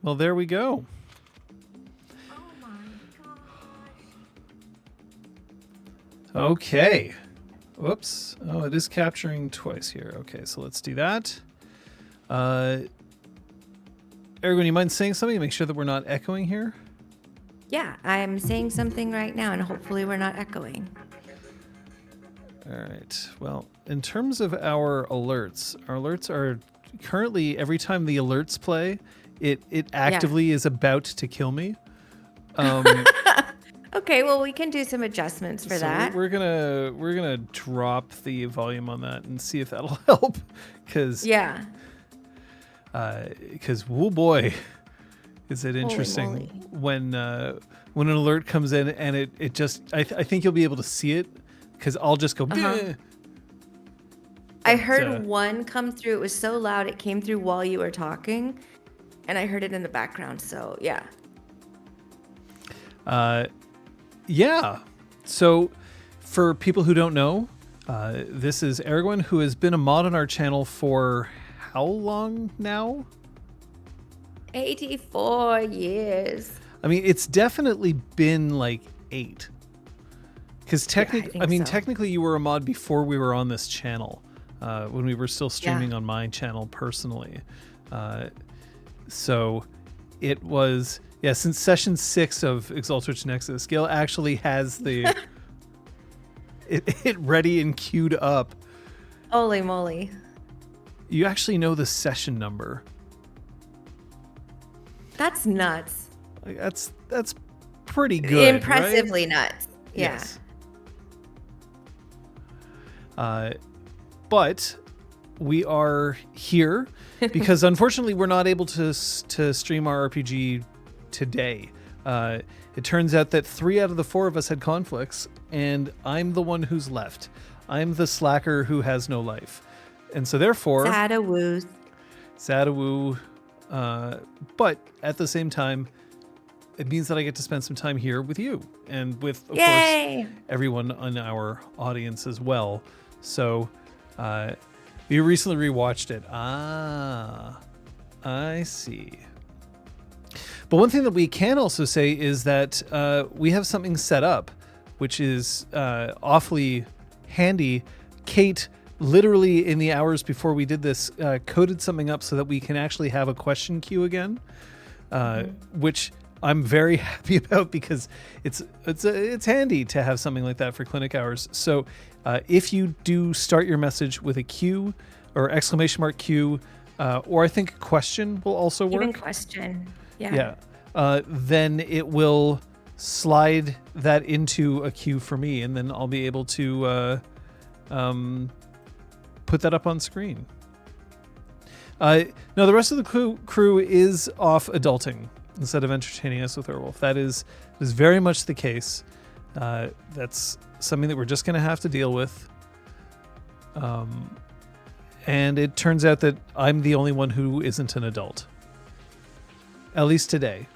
Well, there we go. Oh my gosh. Okay. Whoops. Oh, it is capturing twice here. Okay, so let's do that. Eiragwen, you mind saying something to make sure that we're not echoing here? Yeah, I'm saying something right now, and hopefully we're not echoing. All right. Well, in terms of our alerts are currently, every time the alerts play, it actively is about to kill me. Okay, well, we can do some adjustments for that. We're gonna drop the volume on that and see if that'll help. Because whoa boy, is it interesting when an alert comes in and it just I think you'll be able to see it because I'll just go. I heard one come through. It was so loud it came through while you were talking, and I heard it in the background. So yeah. Yeah. So for people who don't know, this is Eiragwen, who has been a mod on our channel for how long now? 84 years. I mean, it's definitely been like 8. Because technically you were a mod before we were on this channel, when we were still streaming on my channel personally. So it was, since session 6 of Exalted Nexus, Gil actually has the it ready and queued up. Holy moly. You actually know the session number. That's nuts. Like, that's pretty good. Impressively right? nuts. Yeah. Yes. But we are here because unfortunately we're not able to stream our RPG today. It turns out that 3 out of the 4 of us had conflicts, and I'm the one who's left. I'm the slacker who has no life. And so therefore... Sadawoo. But at the same time, it means that I get to spend some time here with you and with, of course, everyone in our audience as well. So you recently rewatched it. Ah, I see. But one thing that we can also say is that we have something set up, which is awfully handy. Kate, literally in the hours before we did this, coded something up so that we can actually have a question queue again, which I'm very happy about because it's handy to have something like that for clinic hours. So if you do start your message with a Q or exclamation mark Q, or I think question will also work. Even question. Yeah. Then it will slide that into a queue for me, and then I'll be able to put that up on screen. No, the rest of the crew is off adulting instead of entertaining us with Werewolf. That is very much the case. That's something that we're just going to have to deal with. And it turns out that I'm the only one who isn't an adult. At least today.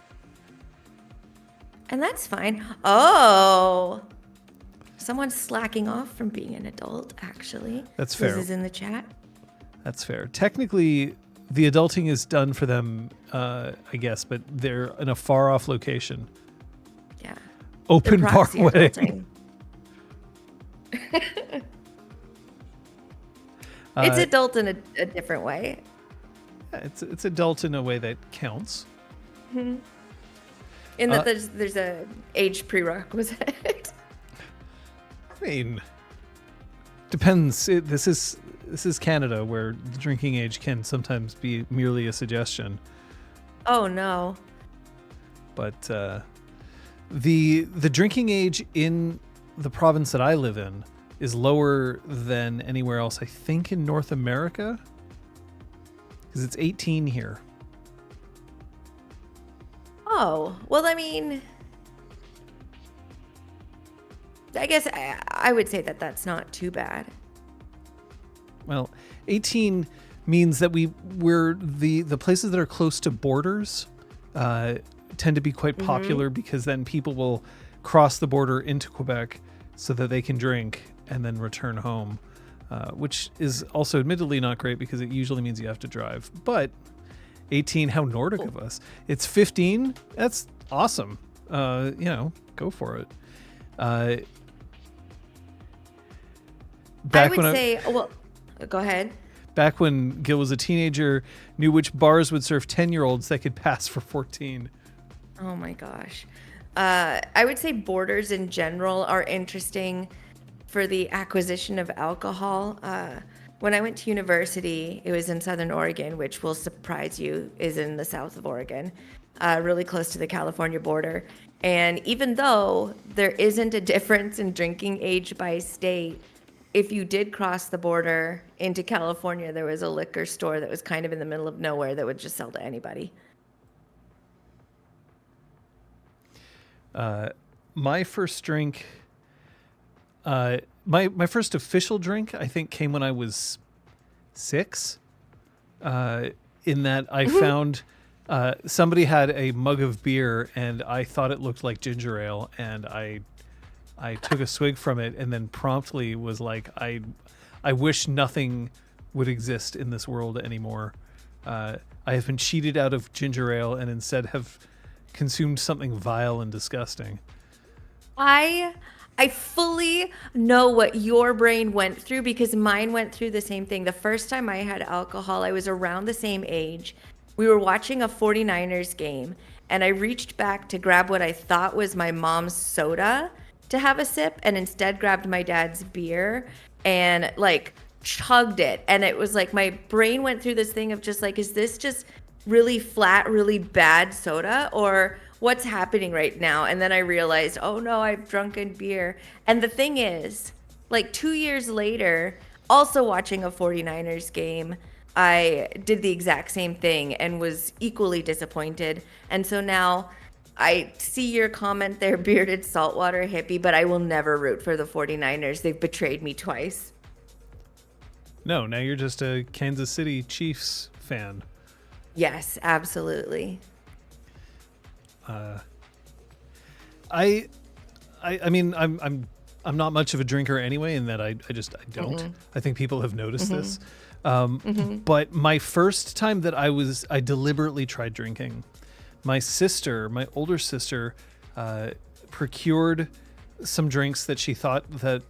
And that's fine. Oh. Someone's slacking off from being an adult, actually. That's fair. This is in the chat. That's fair. Technically, the adulting is done for them, I guess, but they're in a far-off location. Yeah. Open bar wedding. It's adult in a different way. Yeah, it's adult in a way that counts. Mm-hmm. In that there's a age prerequisite. I mean, depends. This is Canada, where the drinking age can sometimes be merely a suggestion. Oh no! But the drinking age in the province that I live in is lower than anywhere else. I think in North America, because it's 18 here. Oh well, I mean, I guess I would say that that's not too bad. Well, 18 means that we're the places that are close to borders tend to be quite popular because then people will cross the border into Quebec so that they can drink and then return home, which is also admittedly not great because it usually means you have to drive. But 18. How Nordic of us. It's 15. That's awesome. Go for it. Go ahead. Back when Gil was a teenager, knew which bars would serve 10-year-olds that could pass for 14. Oh my gosh. I would say borders in general are interesting for the acquisition of alcohol. When I went to university, it was in Southern Oregon, which will surprise you, is in the south of Oregon, really close to the California border. And even though there isn't a difference in drinking age by state, if you did cross the border into California, there was a liquor store that was kind of in the middle of nowhere that would just sell to anybody. My first drink, my first official drink, I think, came when I was 6. In that I found somebody had a mug of beer, and I thought it looked like ginger ale, and I took a swig from it, and then promptly was like, I wish nothing would exist in this world anymore. I have been cheated out of ginger ale, and instead have consumed something vile and disgusting. I fully know what your brain went through, because mine went through the same thing. The first time I had alcohol, I was around the same age. We were watching a 49ers game, and I reached back to grab what I thought was my mom's soda to have a sip, and instead grabbed my dad's beer and like chugged it. And it was like my brain went through this thing of just like, is this just really flat, really bad soda, or what's happening right now? And then I realized, oh no, I've drunken beer. And the thing is, like 2 years later, also watching a 49ers game, I did the exact same thing and was equally disappointed. And so now I see your comment there, bearded saltwater hippie, but I will never root for the 49ers. They've betrayed me twice. No, now you're just a Kansas City Chiefs fan. Yes, absolutely. I mean, I'm not much of a drinker anyway, in that I don't. Mm-hmm. I think people have noticed this. But my first time that I deliberately tried drinking, my older sister, procured some drinks that she thought that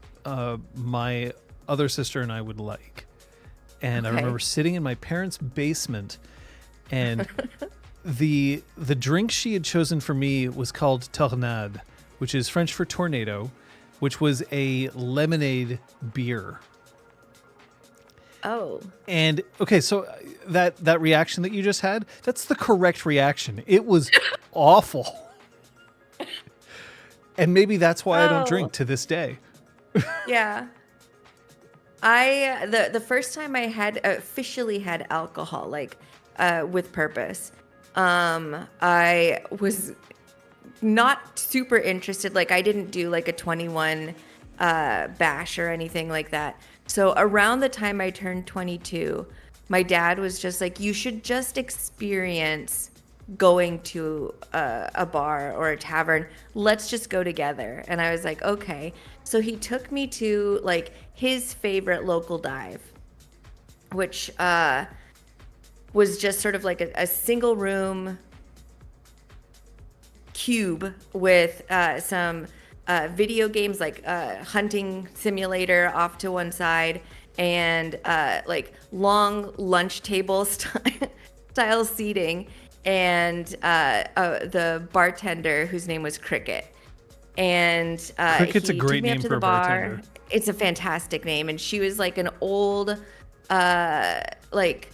my other sister and I would like. And I remember sitting in my parents' basement, and the drink she had chosen for me was called tornade, which is French for tornado, which was a lemonade beer. Oh. And okay, so that reaction that you just had, that's the correct reaction. It was awful. And maybe that's why I don't drink to this day. Yeah. The first time I had officially had alcohol, like with purpose, I was not super interested. Like I didn't do like a 21 bash or anything like that. So around the time I turned 22, my dad was just like, you should just experience going to a bar or a tavern. Let's just go together. And I was like, okay. So he took me to like his favorite local dive, which was just sort of like a single room cube with some video games, like hunting simulator off to one side, and like long lunch table style seating, and the bartender whose name was Cricket. And Cricket's a great name for a bartender. It's a fantastic name. And she was like an old, like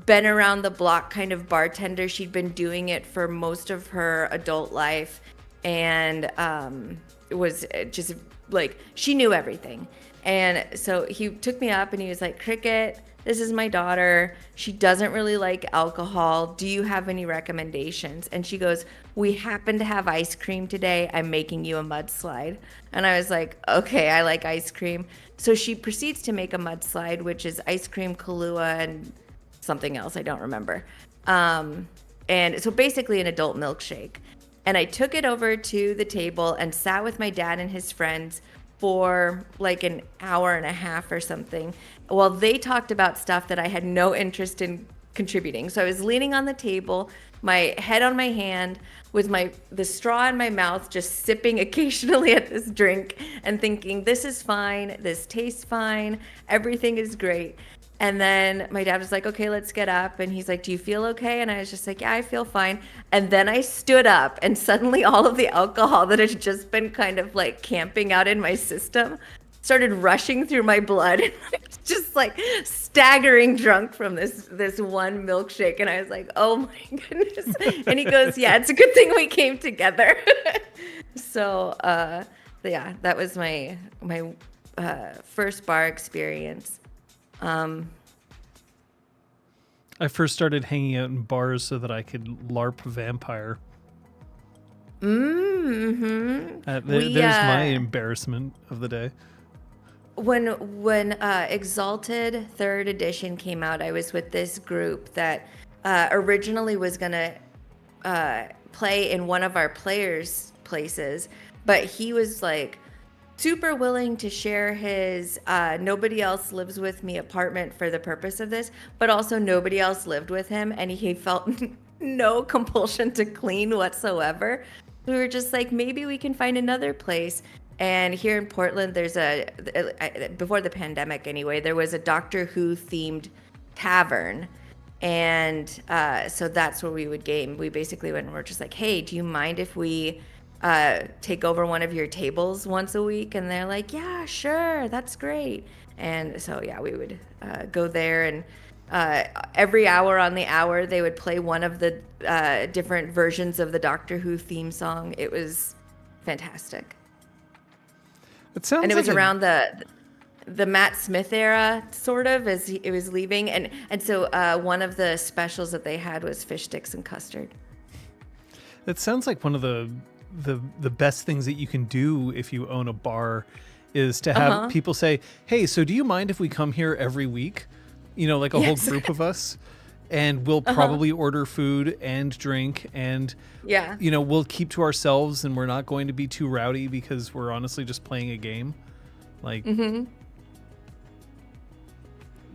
been around the block kind of bartender. She'd been doing it for most of her adult life. And it was just like, she knew everything. And so he took me up and he was like, Cricket, this is my daughter. She doesn't really like alcohol. Do you have any recommendations? And she goes, we happen to have ice cream today. I'm making you a mudslide. And I was like, okay, I like ice cream. So she proceeds to make a mudslide, which is ice cream, Kahlua, and something else. I don't remember. And so basically an adult milkshake. And I took it over to the table and sat with my dad and his friends for like an hour and a half or something, while they talked about stuff that I had no interest in contributing. So I was leaning on the table, my head on my hand, with the straw in my mouth, just sipping occasionally at this drink and thinking, this is fine, this tastes fine, everything is great. And then my dad was like, okay, let's get up. And he's like, do you feel okay? And I was just like, yeah, I feel fine. And then I stood up, and suddenly all of the alcohol that had just been kind of like camping out in my system started rushing through my blood. And I was just like staggering drunk from this one milkshake. And I was like, oh my goodness. And he goes, yeah, it's a good thing we came together. So yeah, that was my first bar experience. I first started hanging out in bars so that I could LARP vampire. Mm-hmm. There's my embarrassment of the day. When Exalted 3rd edition came out, I was with this group that originally was gonna play in one of our players' places, but he was like super willing to share his nobody else lives with me apartment for the purpose of this, but also nobody else lived with him, and he felt no compulsion to clean whatsoever. We were just like, maybe we can find another place. And here in Portland, there's before the pandemic anyway, there was a Doctor Who themed tavern. And so that's where we would game. We basically went and we're just like, hey, do you mind if we take over one of your tables once a week? And they're like, yeah, sure, that's great. And so yeah, we would go there, and every hour on the hour they would play one of the different versions of the Doctor Who theme song. It was fantastic. It sounds and it like was around the Matt Smith era, sort of, as it was leaving, and so one of the specials that they had was fish sticks and custard. It sounds like one of the best things that you can do if you own a bar is to have people say, hey, so do you mind if we come here every week? You know, like a whole group of us, and we'll probably order food and drink, and you know, we'll keep to ourselves, and we're not going to be too rowdy because we're honestly just playing a game. Like, it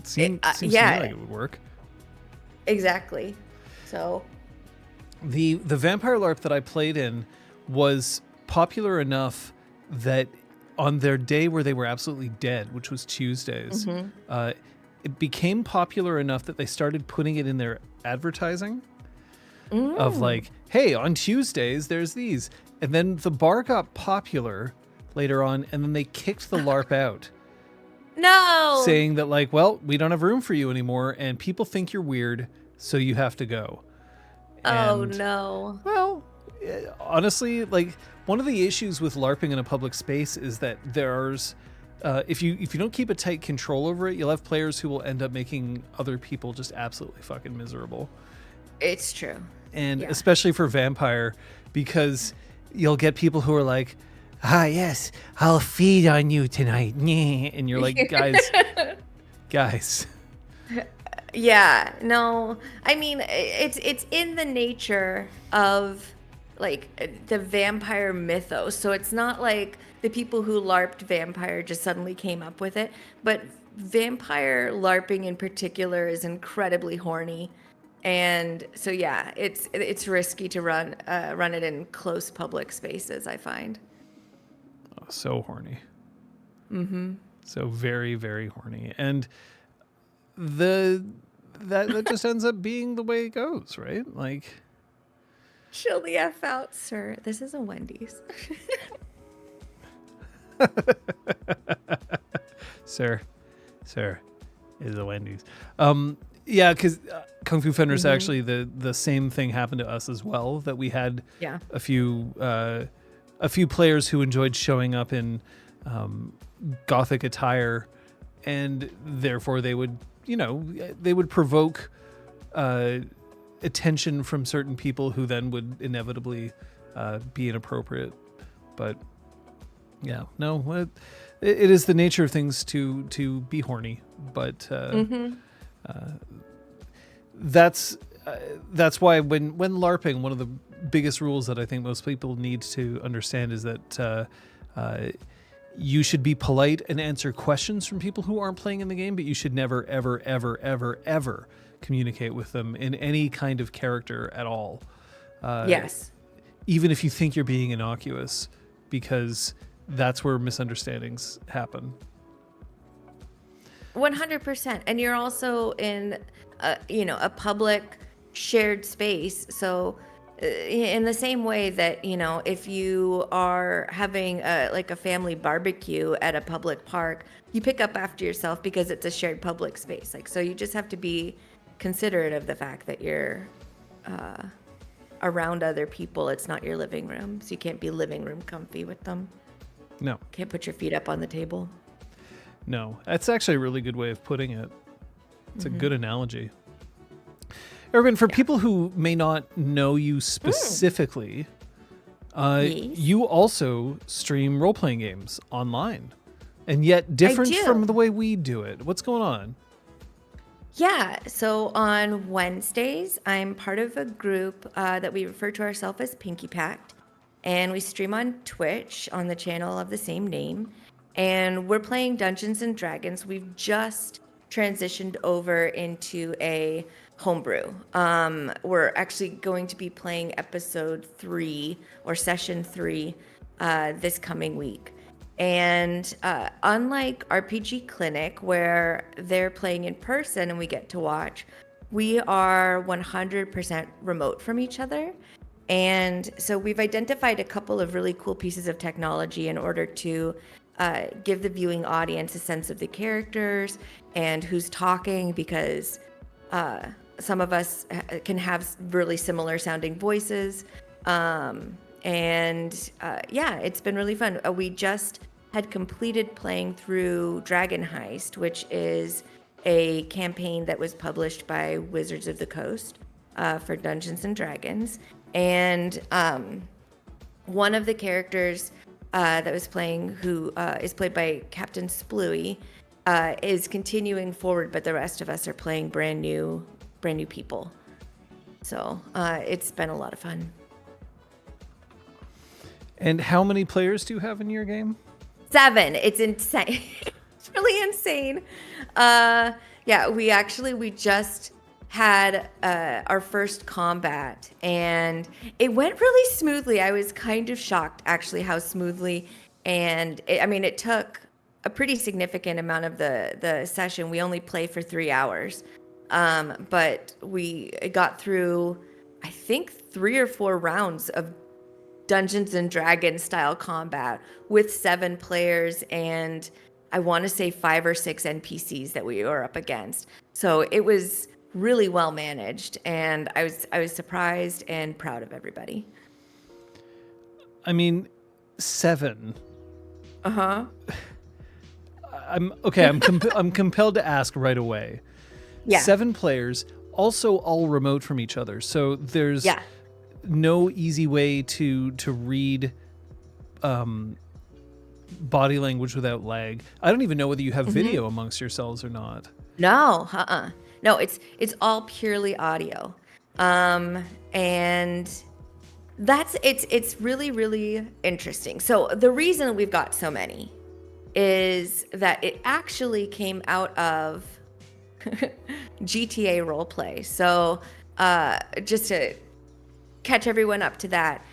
seems to me like it would work. Exactly. So the vampire LARP that I played in was popular enough that on their day where they were absolutely dead, which was Tuesdays, it became popular enough that they started putting it in their advertising of like, hey, on Tuesdays there's these. And then the bar got popular later on, and then they kicked the LARP out. No. Saying that, like, well, we don't have room for you anymore, and people think you're weird, so you have to go. Oh, no. Well, honestly, like, one of the issues with LARPing in a public space is that there's if you don't keep a tight control over it, you'll have players who will end up making other people just absolutely fucking miserable. It's true. And especially for vampire, because you'll get people who are like, yes, I'll feed on you tonight. And you're like, guys. Yeah, no. I mean, it's in the nature of like the vampire mythos. So it's not like the people who LARPed vampire just suddenly came up with it, but vampire LARPing in particular is incredibly horny. And so yeah, it's risky to run it in close public spaces, I find. Oh, so horny. So very, very horny. And that just ends up being the way it goes, right? Like, chill the F out, sir. This is a Wendy's. Sir, is a Wendy's. Yeah, because Kung Fu Fenders actually the same thing happened to us as well. That we had a few players who enjoyed showing up in gothic attire, and therefore they would provoke attention from certain people who then would inevitably be inappropriate. But yeah, no, it is the nature of things to be horny, but that's why when LARPing, one of the biggest rules that I think most people need to understand is that You should be polite and answer questions from people who aren't playing in the game, but you should never, ever, ever, ever, ever communicate with them in any kind of character at all. Yes. Even if you think you're being innocuous, because that's where misunderstandings happen. 100%. And you're also in a public shared space. So in the same way that, if you are having a family barbecue at a public park, you pick up after yourself because it's a shared public space. So you just have to be considerate of the fact that you're around other people. It's not your living room, so you can't be living room comfy with them. No. Can't put your feet up on the table. No. That's actually a really good way of putting it. It's a good analogy. Eiragwen, for people who may not know you specifically, Yes. you also stream role-playing games online, and yet different from the way we do it. What's going on? Yeah, so on Wednesdays, I'm part of a group that we refer to ourselves as Pinky Pact, and we stream on Twitch on the channel of the same name, and we're playing Dungeons and Dragons. We've just transitioned over into a homebrew. We're actually going to be playing episode 3 or session 3 this coming week. And unlike RPGClinic, where they're playing in person and we get to watch, we are 100% remote from each other. And so we've identified a couple of really cool pieces of technology in order to give the viewing audience a sense of the characters and who's talking, because some of us can have really similar sounding voices. It's been really fun. We just had completed playing through Dragon Heist, which is a campaign that was published by Wizards of the Coast for Dungeons and Dragons. And one of the characters that was playing, who is played by Captain Splooey, is continuing forward, but the rest of us are playing brand new people. So it's been a lot of fun. And how many players do you have in your game? 7. It's insane. It's really insane. We just had our first combat, and it went really smoothly. I was kind of shocked, actually, how smoothly. And it took a pretty significant amount of the session. We only play for 3 hours, but we got through, I think, 3 or 4 rounds of Dungeons and Dragons style combat with 7 players, and I want to say 5 or 6 NPCs that we were up against. So it was really well managed, and I was surprised and proud of everybody. 7. Uh-huh. I'm compelled to ask right away. Yeah. 7 players, also all remote from each other. So there's no easy way to read body language without lag. I don't even know whether you have video amongst yourselves or not. No, No, it's all purely audio. And it's really, really interesting. So the reason we've got so many is that it actually came out of GTA roleplay. So just to catch everyone up to that,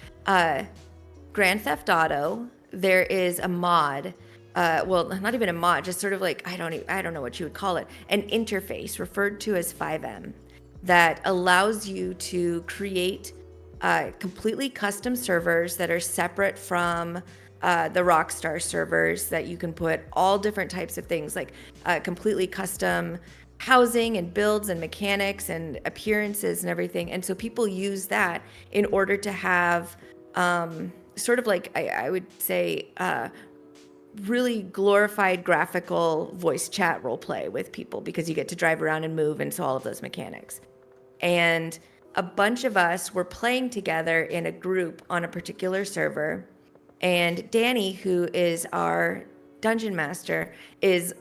Grand Theft Auto, there is a mod, not even a mod, just sort of like, I don't know what you would call it, an interface referred to as 5M that allows you to create completely custom servers that are separate from the Rockstar servers, that you can put all different types of things, like completely custom housing and builds and mechanics and appearances and everything. And so people use that in order to have sort of like, I would say, really glorified graphical voice chat role play with people, because you get to drive around and move, and so all of those mechanics. And a bunch of us were playing together in a group on a particular server, and Danny, who is our dungeon master, is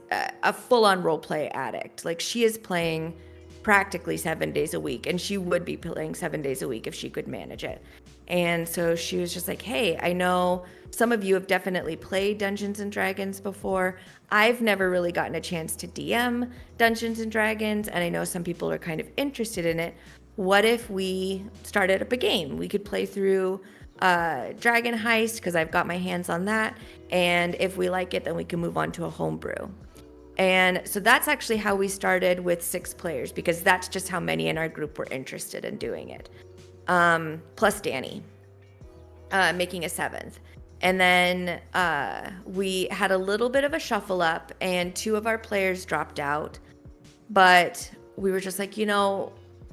a full-on role play addict. Like, she is playing practically 7 days a week, and she would be playing 7 days a week if she could manage it. And so she was just like, hey, I know some of you have definitely played Dungeons and Dragons before. I've never really gotten a chance to DM Dungeons and Dragons, and I know some people are kind of interested in it. What if we started up a game? We could play through Dragon Heist, because I've got my hands on that. And if we like it, then we can move on to a homebrew. And so that's actually how we started with 6 players, because that's just how many in our group were interested in doing it. Plus Danny, making a 7th. And then we had a little bit of a shuffle up, and 2 of our players dropped out. But we were just like,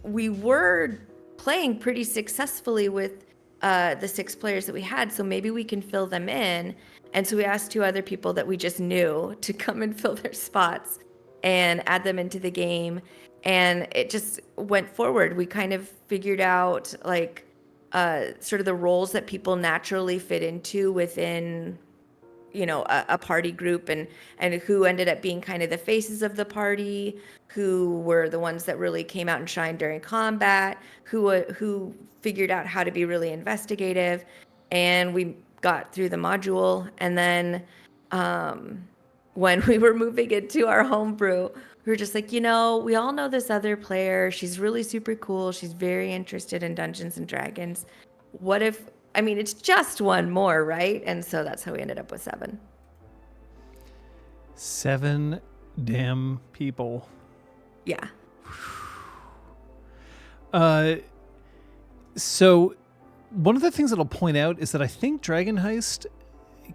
we were playing pretty successfully with the 6 players that we had, so maybe we can fill them in. And so we asked 2 other people that we just knew to come and fill their spots and add them into the game. And it just went forward. We kind of figured out like sort of the roles that people naturally fit into within, a party group, and who ended up being kind of the faces of the party, who were the ones that really came out and shined during combat, who figured out how to be really investigative. And we got through the module. And then when we were moving into our homebrew, we were just like, we all know this other player. She's really super cool. She's very interested in Dungeons and Dragons. What if, it's just one more, right? And so that's how we ended up with 7. 7 damn people. Yeah. So one of the things that I'll point out is that I think Dragon Heist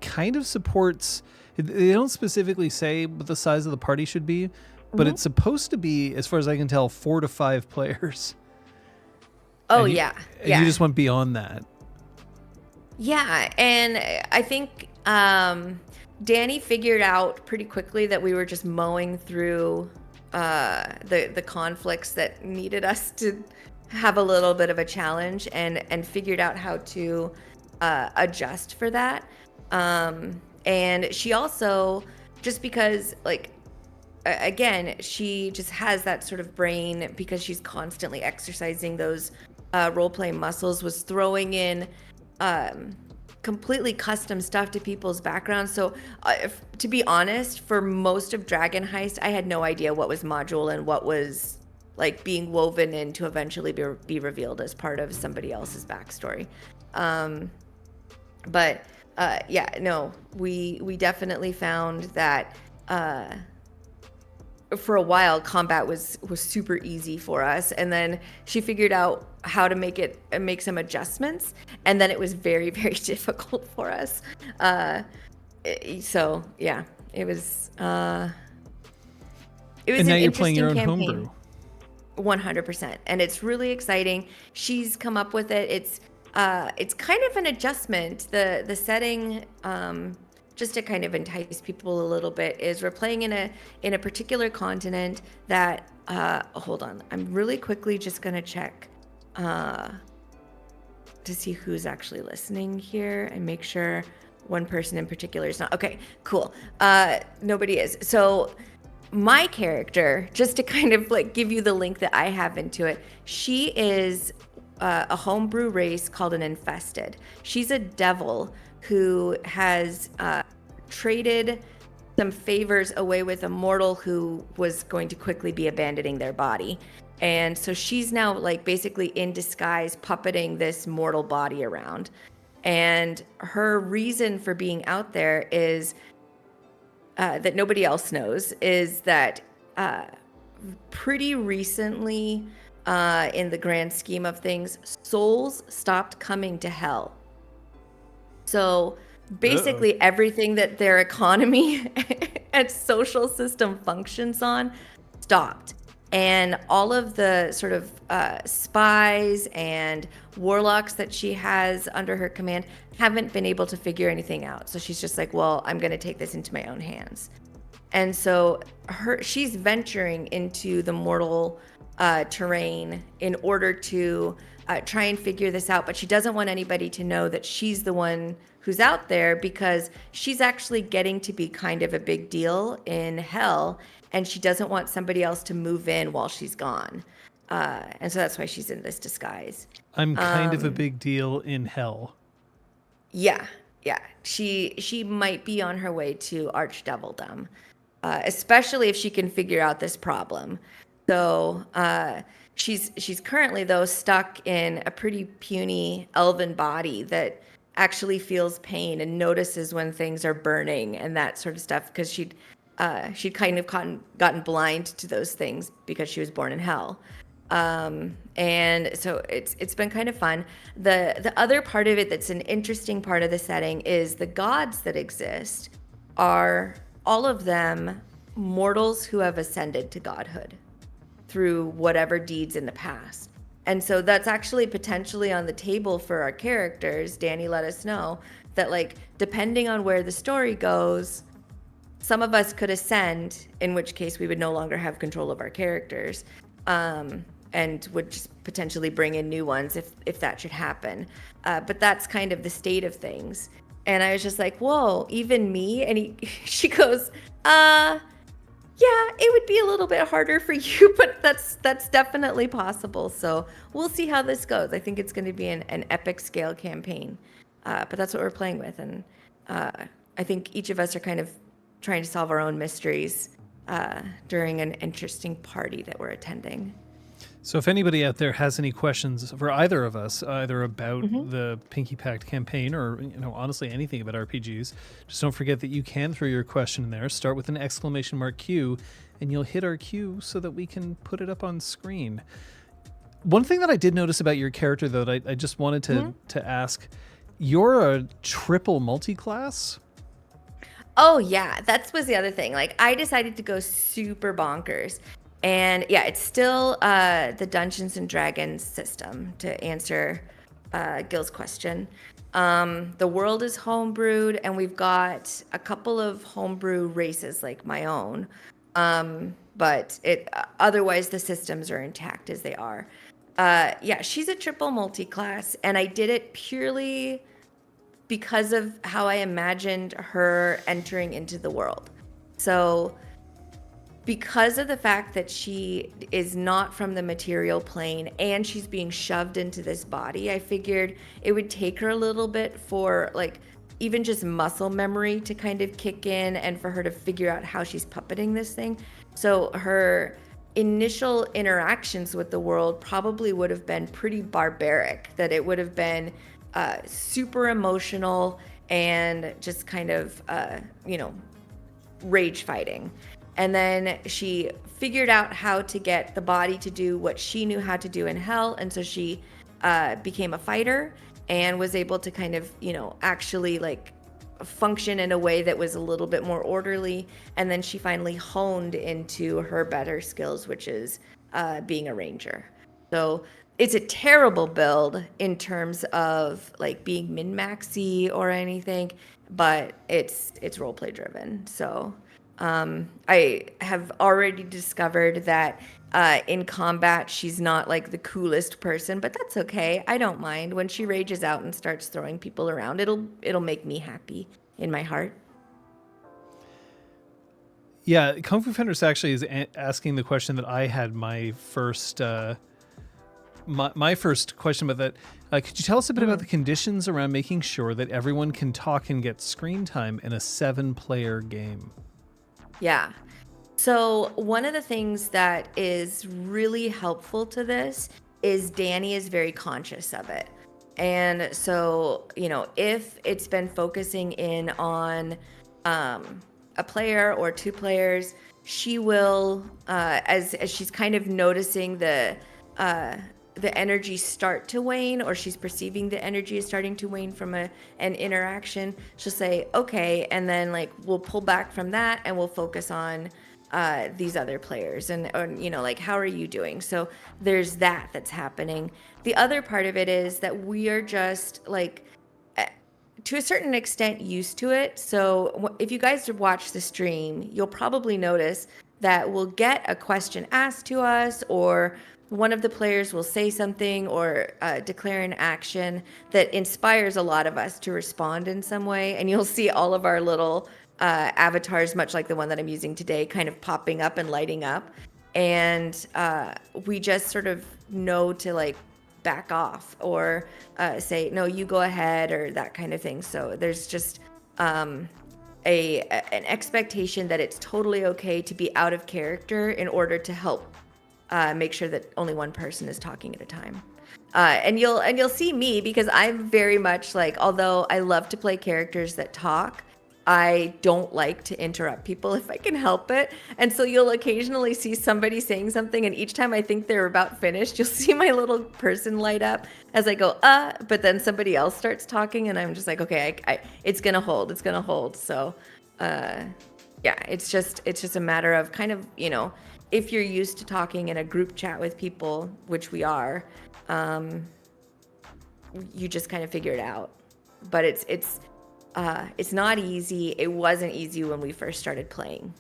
kind of supports, they don't specifically say what the size of the party should be, but it's supposed to be, as far as I can tell, 4 to 5 players. Oh, and yeah. And you just went beyond that. Yeah, and I think Danny figured out pretty quickly that we were just mowing through the conflicts that needed us to have a little bit of a challenge, and figured out how to adjust for that. And she also, just because, like, again, she just has that sort of brain, because she's constantly exercising those role-playing muscles, was throwing in completely custom stuff to people's backgrounds. So to be honest, for most of Dragon Heist, I had no idea what was module and what was like being woven in to eventually be revealed as part of somebody else's backstory. But we definitely found that for a while combat was super easy for us, and then she figured out how to make some adjustments, and then it was very, very difficult for us. So yeah, it was and an now you're interesting playing your own campaign. homebrew. 100%, and it's really exciting. She's come up with it. It's kind of an adjustment. The setting, just to kind of entice people a little bit, is we're playing in a particular continent that hold on, I'm really quickly just gonna check to see who's actually listening here and make sure one person in particular is not. Okay, cool. Nobody is. So my character, just to kind of like give you the link that I have into it, she is a homebrew race called an infested. She's a devil who has traded some favors away with a mortal who was going to quickly be abandoning their body. And so she's now like basically in disguise, puppeting this mortal body around. And her reason for being out there is that nobody else knows, is that pretty recently, in the grand scheme of things, souls stopped coming to hell. So basically everything that their economy and social system functions on stopped. And all of the sort of spies and warlocks that she has under her command haven't been able to figure anything out. So she's just like, well, I'm going to take this into my own hands. And so she's venturing into the mortal terrain in order to try and figure this out. But she doesn't want anybody to know that she's the one who's out there, because she's actually getting to be kind of a big deal in hell, and she doesn't want somebody else to move in while she's gone. And so that's why she's in this disguise. I'm kind of a big deal in hell. Yeah, yeah. She might be on her way to archdevildom, especially if she can figure out this problem. So she's currently though stuck in a pretty puny elven body that actually feels pain and notices when things are burning and that sort of stuff because she'd kind of gotten blind to those things because she was born in hell. And so it's been kind of fun. The other part of it that's an interesting part of the setting is the gods that exist are all of them mortals who have ascended to godhood through whatever deeds in the past. And so that's actually potentially on the table for our characters. Danny let us know that, like, depending on where the story goes, some of us could ascend, in which case we would no longer have control of our characters, and would just potentially bring in new ones if that should happen. But that's kind of the state of things. And I was just like, whoa, even me? And she goes, yeah, it would be a little bit harder for you, but that's definitely possible. So we'll see how this goes. I think it's going to be an epic scale campaign, but that's what we're playing with. And I think each of us are kind of trying to solve our own mysteries during an interesting party that we're attending. So if anybody out there has any questions for either of us, either about the Pinky Pact campaign or, honestly anything about RPGs, just don't forget that you can throw your question in there. Start with an exclamation mark Q, and you'll hit our Q so that we can put it up on screen. One thing that I did notice about your character, though, that I just wanted to ask, you're a triple multi-class? Oh, yeah. That was the other thing. Like, I decided to go super bonkers. And yeah, it's still the Dungeons and Dragons system, to answer Gil's question. The world is homebrewed, and we've got a couple of homebrew races like my own. But otherwise the systems are intact as they are. Yeah, she's a triple multi-class, and I did it purely because of how I imagined her entering into the world. So because of the fact that she is not from the material plane and she's being shoved into this body, I figured it would take her a little bit for, like, even just muscle memory to kind of kick in and for her to figure out how she's puppeting this thing. So her initial interactions with the world probably would have been pretty barbaric, that it would have been super emotional and just kind of, rage fighting. And then she figured out how to get the body to do what she knew how to do in hell. And so she became a fighter and was able to kind of, actually like function in a way that was a little bit more orderly. And then she finally honed into her better skills, which is being a ranger. So it's a terrible build in terms of like being min-maxy or anything, but it's roleplay driven. So I have already discovered that in combat, she's not like the coolest person, but that's okay. I don't mind. When she rages out and starts throwing people around, it'll make me happy in my heart. Yeah, Kung Fu Fenders actually is asking the question that I had my first my first question about that. Could you tell us a bit about the conditions around making sure that everyone can talk and get screen time in a 7-player game? Yeah. So one of the things that is really helpful to this is Danny is very conscious of it. And so, if it's been focusing in on a player or 2 players, she will, as she's kind of noticing the energy start to wane, or she's perceiving the energy is starting to wane from an interaction, she'll say, okay, and then like we'll pull back from that and we'll focus on these other players and like, how are you doing? So there's that's happening. The other part of it is that we are just like, to a certain extent, used to it. So if you guys watch the stream, you'll probably notice that we'll get a question asked to us, or one of the players will say something or declare an action that inspires a lot of us to respond in some way. And you'll see all of our little avatars, much like the one that I'm using today, kind of popping up and lighting up. and we just sort of know to like back off or say no, you go ahead, or that kind of thing. So there's just an expectation that it's totally okay to be out of character in order to help make sure that only one person is talking at a time. And you'll see me, because I'm very much like, although I love to play characters that talk, I don't like to interrupt people if I can help it. And so you'll occasionally see somebody saying something, and each time I think they're about finished, you'll see my little person light up as I go, but then somebody else starts talking, and I'm just like, okay, it's gonna hold. So, yeah, it's just a matter of kind of, if you're used to talking in a group chat with people, which we are, you just kind of figure it out. But it's not easy. It wasn't easy when we first started playing.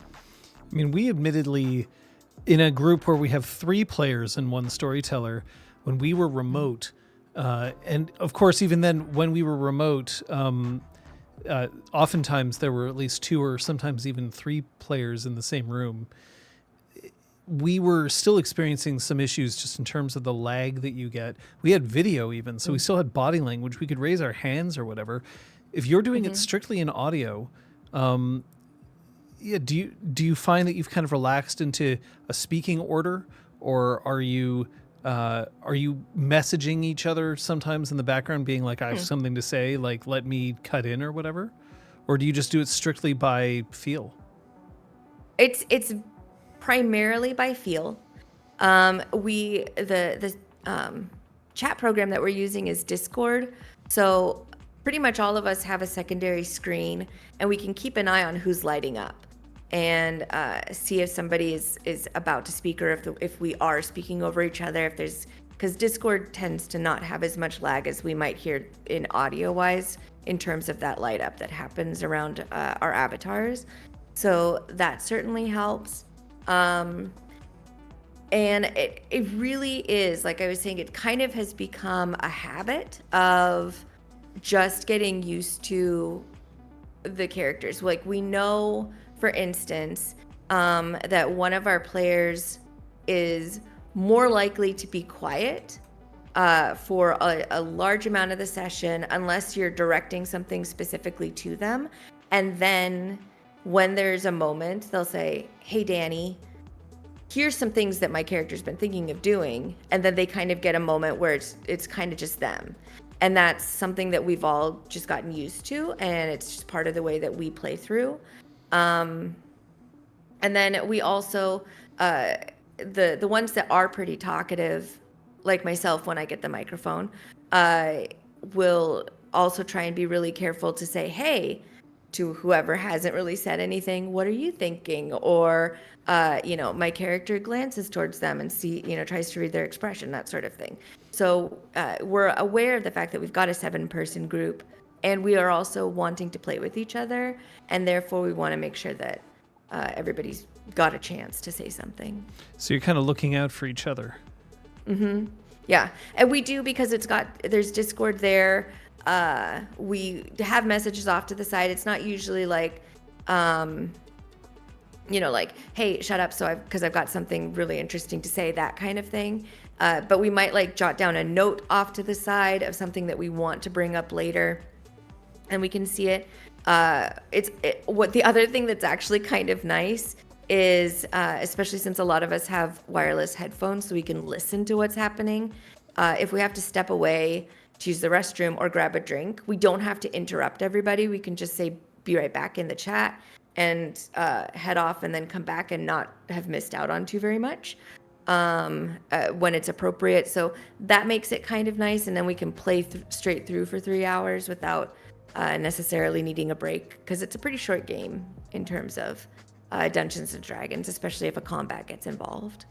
I mean, we admittedly, in a group where we have 3 players and 1 storyteller, when we were remote, and of course, even then, when we were remote, oftentimes there were at least 2 or sometimes even 3 players in the same room. We were still experiencing some issues just in terms of the lag that you get. We had video even, so we still had body language. We could raise our hands or whatever. If you're doing it strictly in audio, do you find that you've kind of relaxed into a speaking order, or are you messaging each other sometimes in the background, being like, I have something to say, like let me cut in or whatever, or do you just do it strictly by feel? It's primarily by feel. The chat program that we're using is Discord, so pretty much all of us have a secondary screen, and we can keep an eye on who's lighting up and see if somebody is about to speak, or if we are speaking over each other. Because Discord tends to not have as much lag as we might hear in audio wise in terms of that light up that happens around our avatars. So that certainly helps. And it really is, like I was saying, it kind of has become a habit of just getting used to the characters. Like, we know, for instance, that one of our players is more likely to be quiet for a large amount of the session, unless you're directing something specifically to them. And then when there's a moment, they'll say, hey, Danny, here's some things that my character's been thinking of doing. And then they kind of get a moment where it's kind of just them. And that's something that we've all just gotten used to, and it's just part of the way that we play through. And then we also, the ones that are pretty talkative, like myself when I get the microphone, will also try and be really careful to say, hey, to whoever hasn't really said anything, what are you thinking? Or, my character glances towards them and tries to read their expression, that sort of thing. So we're aware of the fact that we've got a 7-person group, and we are also wanting to play with each other, and therefore we want to make sure that everybody's got a chance to say something. So you're kind of looking out for each other. Mm-hmm. Yeah, and we do, because there's Discord there. We have messages off to the side. It's not usually like, like, hey, shut up, because I've got something really interesting to say, that kind of thing. But we might like jot down a note off to the side of something that we want to bring up later, and we can see it. What the other thing that's actually kind of nice is, especially since a lot of us have wireless headphones, so we can listen to what's happening. If we have to step away to use the restroom or grab a drink, we don't have to interrupt everybody. We can just say, be right back in the chat, and head off, and then come back and not have missed out on too very much when it's appropriate. So that makes it kind of nice, and then we can play straight through for 3 hours without necessarily needing a break, because it's a pretty short game in terms of Dungeons and Dragons, especially if a combat gets involved.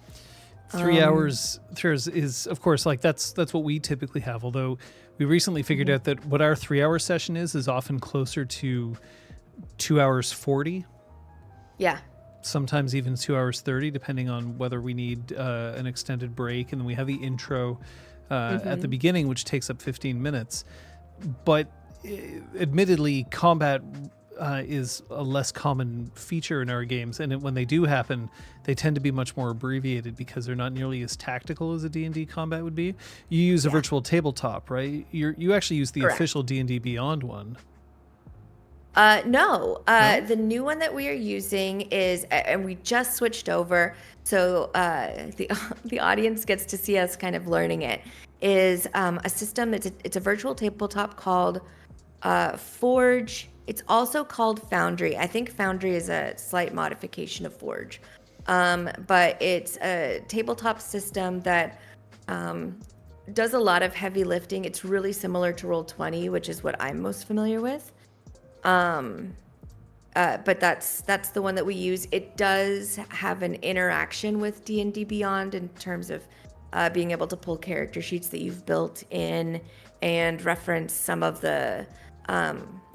3 hours is, of course, like that's what we typically have. Although we recently figured out that what our 3-hour session is often closer to 2 hours 40. Yeah. Sometimes even 2 hours 30, depending on whether we need an extended break. And then we have the intro at the beginning, which takes up 15 minutes. But admittedly, combat is a less common feature in our games, and when they do happen, they tend to be much more abbreviated because they're not nearly as tactical as a D&D combat would be. You use a virtual tabletop, right? You actually use the official D&D Beyond one. No. The new one that we are using is, and we just switched over, so the audience gets to see us kind of learning it, is a system. It's a virtual tabletop called Forge. It's also called Foundry. I think Foundry is a slight modification of Forge. But it's a tabletop system that does a lot of heavy lifting. It's really similar to Roll20, which is what I'm most familiar with. But that's the one that we use. It does have an interaction with D&D Beyond in terms of being able to pull character sheets that you've built in and reference some of the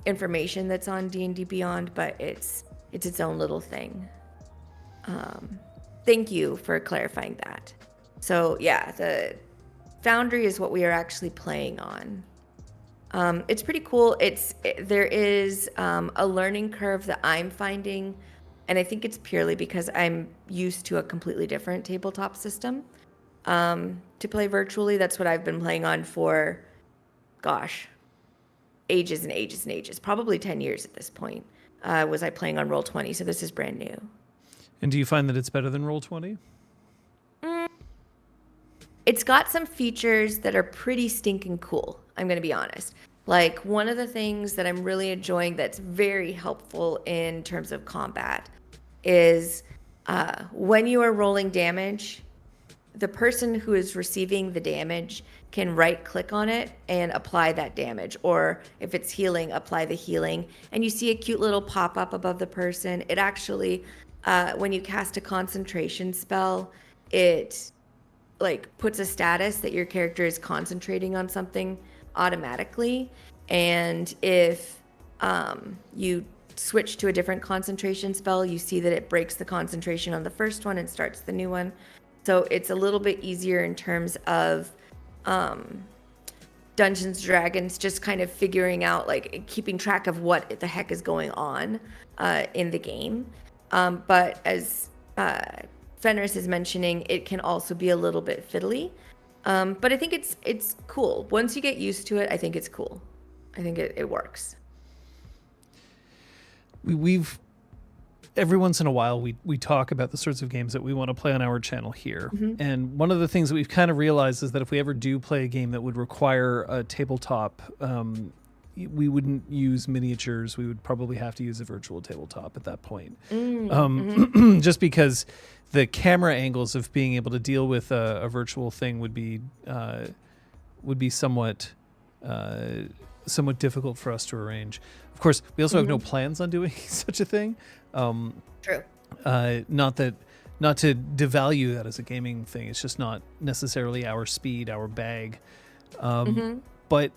information that's on D&D Beyond, but it's its own little thing. Thank you for clarifying that. So yeah, the Foundry is what we are actually playing on. It's pretty cool. There is a learning curve that I'm finding, and I think it's purely because I'm used to a completely different tabletop system to play virtually. That's what I've been playing on for, gosh, ages and ages and ages. Probably 10 years at this point was I playing on Roll20, so this is brand new. And do you find that it's better than Roll20? It's got some features that are pretty stinking cool, I'm going to be honest. Like, one of the things that I'm really enjoying that's very helpful in terms of combat is when you are rolling damage, the person who is receiving the damage can right-click on it and apply that damage. Or if it's healing, apply the healing. And you see a cute little pop-up above the person. It actually, when you cast a concentration spell, it puts a status that your character is concentrating on something automatically, and if you switch to a different concentration spell, you see that it breaks the concentration on the first one and starts the new one. So it's a little bit easier in terms of Dungeons & Dragons, just kind of figuring out, keeping track of what the heck is going on in the game. But as Fenris is mentioning, it can also be a little bit fiddly. But I think it's cool. Once you get used to it, I think it's cool. I think it works. We've every once in a while we talk about the sorts of games that we want to play on our channel here. Mm-hmm. And one of the things that we've kind of realized is that if we ever do play a game that would require a tabletop, we wouldn't use miniatures. We would probably have to use a virtual tabletop at that point. Just because the camera angles of being able to deal with a virtual thing would be somewhat difficult for us to arrange. Of course, we also have no plans on doing such a thing. True. Not to devalue that as a gaming thing. It's just not necessarily our speed, our bag. But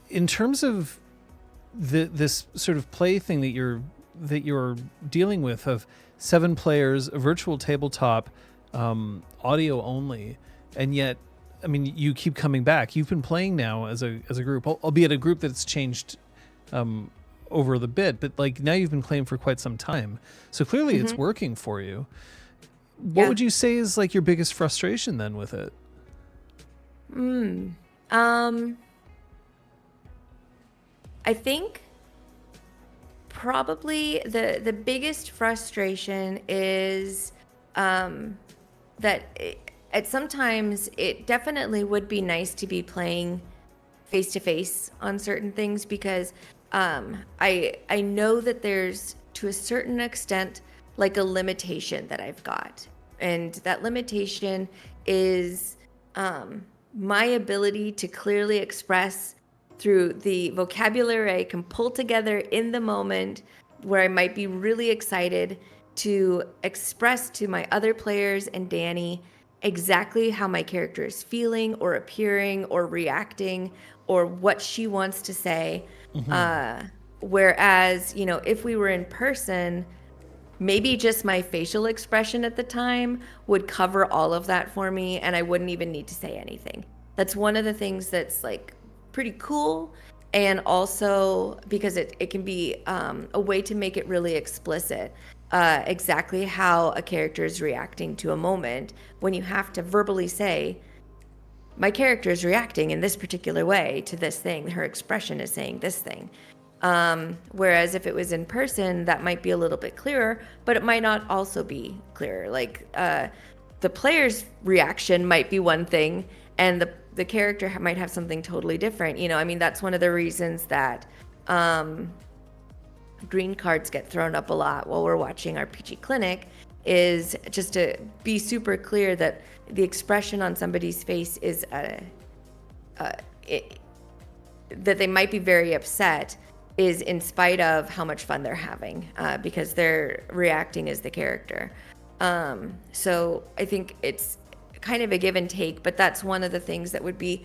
in terms of this sort of play thing that you're dealing with, of 7 players, a virtual tabletop, audio only, and yet, I mean, you keep coming back. You've been playing now as a group, albeit a group that's changed over the bit, but now you've been playing for quite some time. So clearly it's working for you. What would you say is your biggest frustration then with it? I think probably the biggest frustration is that at sometimes it definitely would be nice to be playing face to face on certain things, because I know that there's, to a certain extent, a limitation that I've got, and that limitation is my ability to clearly express through the vocabulary I can pull together in the moment, where I might be really excited to express to my other players and Danny exactly how my character is feeling or appearing or reacting or what she wants to say. Whereas, if we were in person, maybe just my facial expression at the time would cover all of that for me, and I wouldn't even need to say anything. That's one of the things that's pretty cool and also because it can be a way to make it really explicit exactly how a character is reacting to a moment, when you have to verbally say, my character is reacting in this particular way to this thing. Her expression is saying this thing. Whereas if it was in person, that might be a little bit clearer, but it might not also be clearer. Like the player's reaction might be one thing, and the character might have something totally different. You know, I mean, that's one of the reasons that green cards get thrown up a lot while we're watching RPG Clinic, is just to be super clear that the expression on somebody's face is that they might be very upset is in spite of how much fun they're having, because they're reacting as the character. So I think it's kind of a give and take, but that's one of the things that would be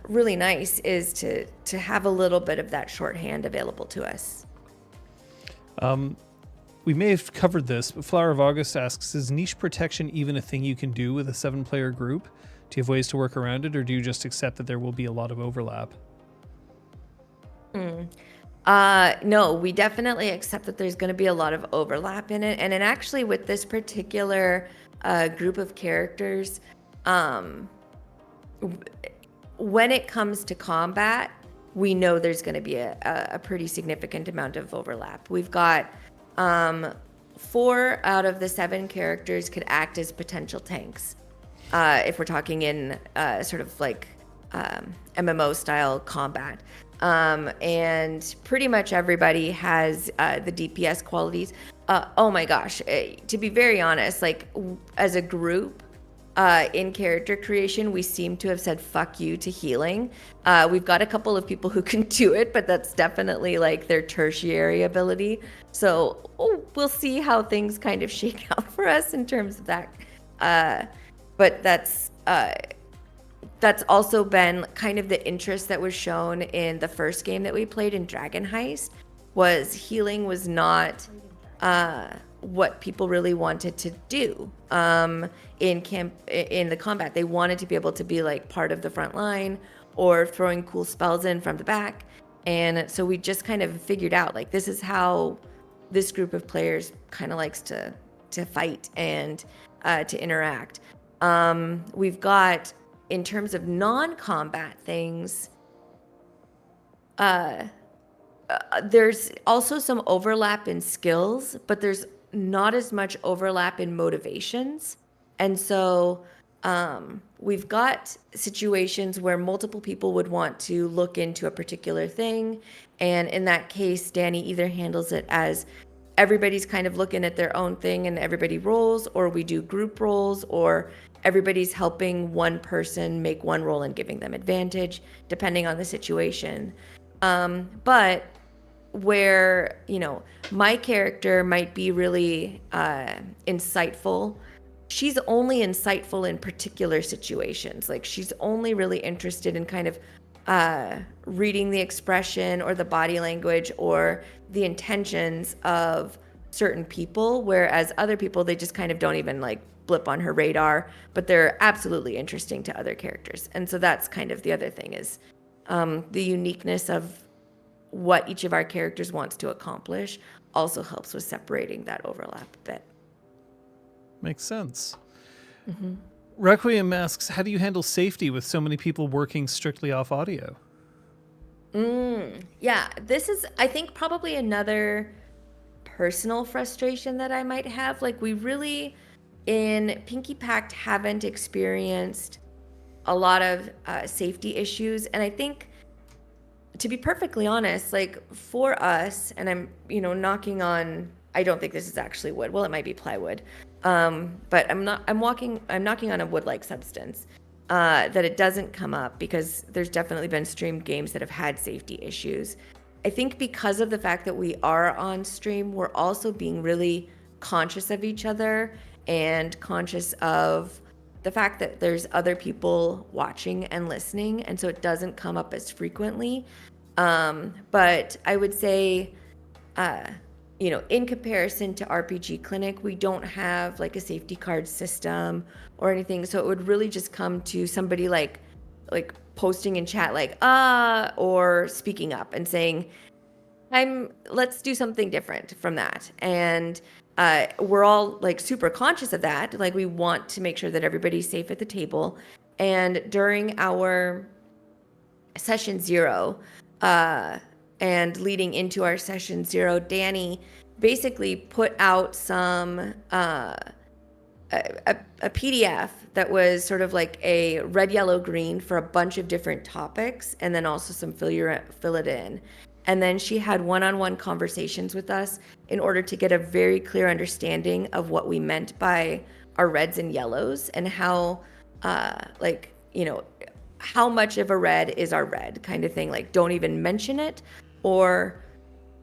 really nice, is to have a little bit of that shorthand available to us. We may have covered this, but Flower of August asks, is niche protection even a thing you can do with a 7-player group? Do you have ways to work around it, or do you just accept that there will be a lot of overlap? No, we definitely accept that there's going to be a lot of overlap in it. And then actually with this particular group of characters, when it comes to combat, we know there's going to be a pretty significant amount of overlap. We've got 4 out of the 7 characters could act as potential tanks. If we're talking in sort of like MMO style combat. And pretty much everybody has the DPS qualities. Oh my gosh, to be very honest, like as a group, in character creation, we seem to have said fuck you to healing. We've got a couple of people who can do it, but that's definitely like their tertiary ability. So we'll see how things kind of shake out for us in terms of that. But that's also been kind of the interest that was shown in the first game that we played in Dragon Heist, was healing was not what people really wanted to do in the combat. They wanted to be able to be like part of the front line or throwing cool spells in from the back. And so we just kind of figured out, like, this is how this group of players kind of likes to fight and to interact. We've got, in terms of non-combat things, there's also some overlap in skills, but there's not as much overlap in motivations. And so we've got situations where multiple people would want to look into a particular thing. And in that case, Danny either handles it as everybody's kind of looking at their own thing and everybody rolls, or we do group rolls, or everybody's helping one person make one roll and giving them advantage, depending on the situation. But where, you know, my character might be really insightful, she's only insightful in particular situations. Like, she's only really interested in kind of reading the expression or the body language or the intentions of certain people, whereas other people, they just kind of don't even like blip on her radar, but they're absolutely interesting to other characters. And so that's kind of the other thing, is the uniqueness of what each of our characters wants to accomplish also helps with separating that overlap a bit. Makes sense. Mm-hmm. Requiem asks, how do you handle safety with so many people working strictly off audio? Yeah, this is, I think, probably another personal frustration that I might have. Like, we really, in Pinky Pact, haven't experienced a lot of safety issues. And I think, to be perfectly honest, like, for us, and I'm, knocking on, I don't think this is actually wood. Well, it might be plywood. But I'm knocking on a wood-like substance, that it doesn't come up, because there's definitely been streamed games that have had safety issues. I think because of the fact that we are on stream, we're also being really conscious of each other and conscious of the fact that there's other people watching and listening, and so it doesn't come up as frequently. But I would say, in comparison to RPG Clinic, we don't have like a safety card system or anything. So it would really just come to somebody like like posting in chat like or speaking up and saying, let's do something different from that. And we're all like super conscious of that. Like we want to make sure that everybody's safe at the table. And during our session 0 and leading into our session 0, Danny basically put out some a PDF that was sort of like a red, yellow, green for a bunch of different topics, and then also some fill it in. And then she had one-on-one conversations with us in order to get a very clear understanding of what we meant by our reds and yellows, and how how much of a red is our red kind of thing. Like, don't even mention it, or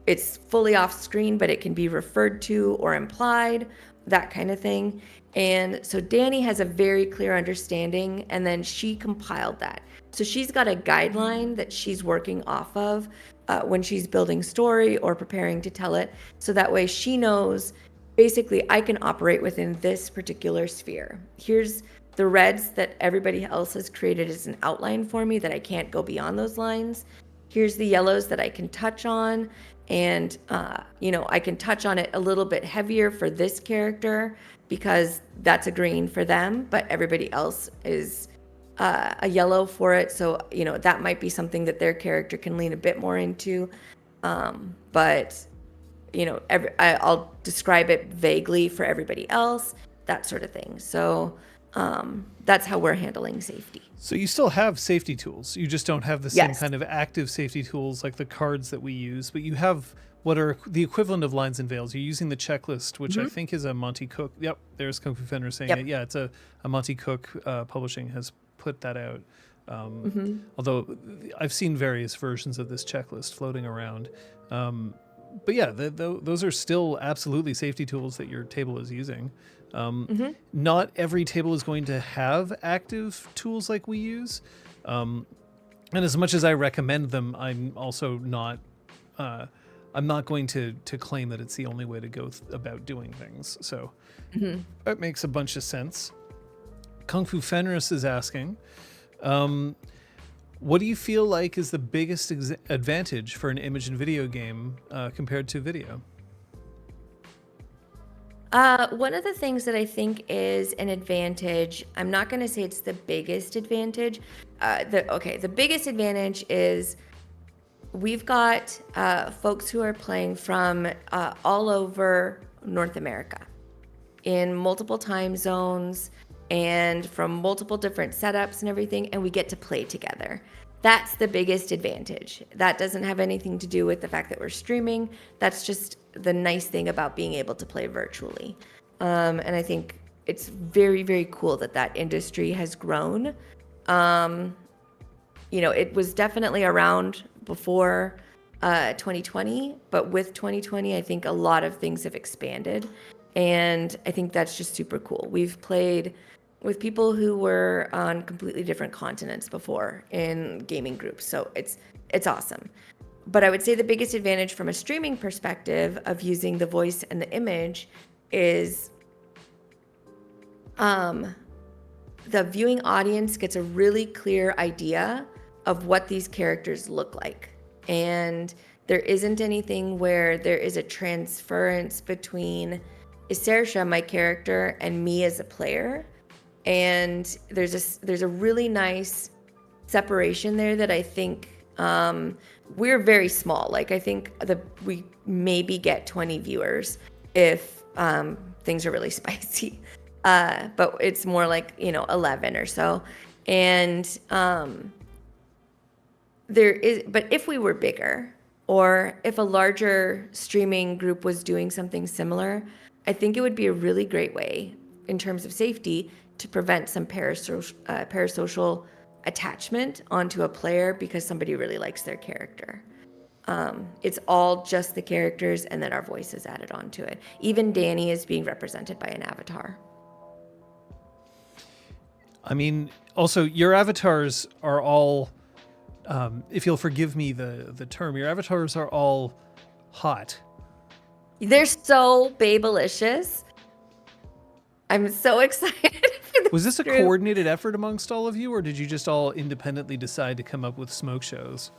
it's fully off screen, but it can be referred to or implied, that kind of thing. And so Danny has a very clear understanding, and then she compiled that. So she's got a guideline that she's working off of when she's building story or preparing to tell it. So that way she knows, basically, I can operate within this particular sphere. Here's the reds that everybody else has created as an outline for me, that I can't go beyond those lines. Here's the yellows that I can touch on. And, I can touch on it a little bit heavier for this character because that's a green for them, but everybody else is a yellow for it. So, that might be something that their character can lean a bit more into. But, I'll describe it vaguely for everybody else, that sort of thing. So that's how we're handling safety. So you still have safety tools. You just don't have the same kind of active safety tools like the cards that we use, but you have what are the equivalent of lines and veils. You're using the checklist, which I think is a Monty Cook. Yep, there's Kung Fu Fenrir saying it. Yeah, it's a Monty Cook Publishing has put that out. Although I've seen various versions of this checklist floating around. But yeah, those are still absolutely safety tools that your table is using. Not every table is going to have active tools like we use. And as much as I recommend them, I'm also not, I'm not going to claim that it's the only way to go about doing things. So that makes a bunch of sense. Kung Fu Fenris is asking, what do you feel like is the biggest advantage for an image and video game compared to video? One of the things that I think is an advantage, I'm not going to say it's the biggest advantage. The biggest advantage is we've got folks who are playing from all over North America in multiple time zones and from multiple different setups and everything, and we get to play together. That's the biggest advantage. That doesn't have anything to do with the fact that we're streaming. That's just the nice thing about being able to play virtually. And I think it's very, very cool that industry has grown. It was definitely around before 2020, but with 2020, I think a lot of things have expanded. And I think that's just super cool. We've played with people who were on completely different continents before in gaming groups. So it's awesome. But I would say the biggest advantage from a streaming perspective of using the voice and the image is the viewing audience gets a really clear idea of what these characters look like. And there isn't anything where there is a transference between Isarsha, my character, and me as a player. And there's a really nice separation there that I think we're very small. Like, I think we maybe get 20 viewers if things are really spicy. But it's more like, 11 or so. And but if we were bigger, or if a larger streaming group was doing something similar, I think it would be a really great way in terms of safety to prevent some parasocial attachment onto a player because somebody really likes their character. It's all just the characters and then our voices added onto it. Even Danny is being represented by an avatar. I mean, also your avatars are all, if you'll forgive me the term, your avatars are all hot. They're so babelicious. I'm so excited for Was this a True. coordinated effort amongst all of you, or did you just all independently decide to come up with smoke shows?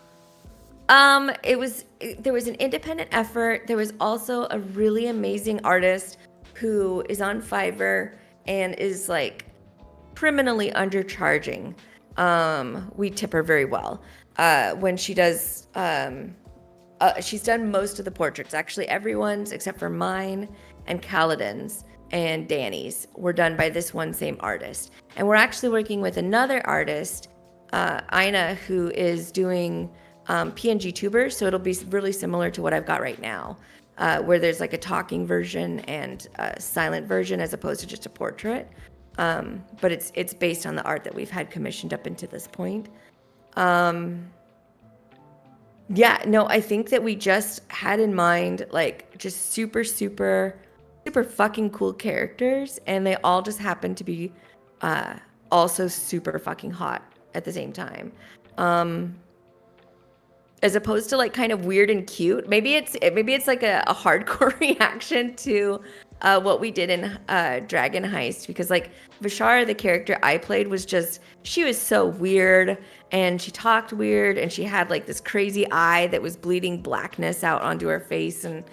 There was an independent effort. There was also a really amazing artist who is on Fiverr and is like criminally undercharging. We tip her very well. When she does, she's done most of the portraits. Actually, everyone's except for mine and Kaladin's and Danny's were done by this one same artist. And we're actually working with another artist, Ina, who is doing PNG tubers. So it'll be really similar to what I've got right now, where there's like a talking version and a silent version as opposed to just a portrait. But it's based on the art that we've had commissioned up until this point. Yeah, no, I think that we just had in mind like just super, super, super fucking cool characters, and they all just happen to be also super fucking hot at the same time. As opposed to like kind of weird and cute. Maybe it's like a hardcore reaction to what we did in Dragon Heist, because like Vishara, the character I played, she was so weird, and she talked weird, and she had like this crazy eye that was bleeding blackness out onto her face. And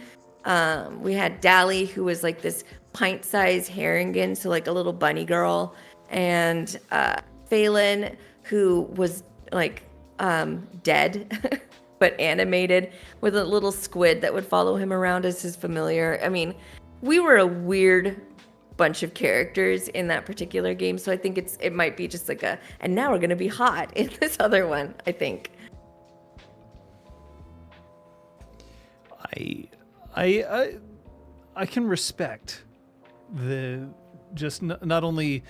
we had Dali, who was like this pint-sized Haringen, so like a little bunny girl, and Phelan, who was like dead but animated with a little squid that would follow him around as his familiar. I mean, we were a weird bunch of characters in that particular game, so I think it might be just like and now we're gonna be hot in this other one, I think. I can respect not only,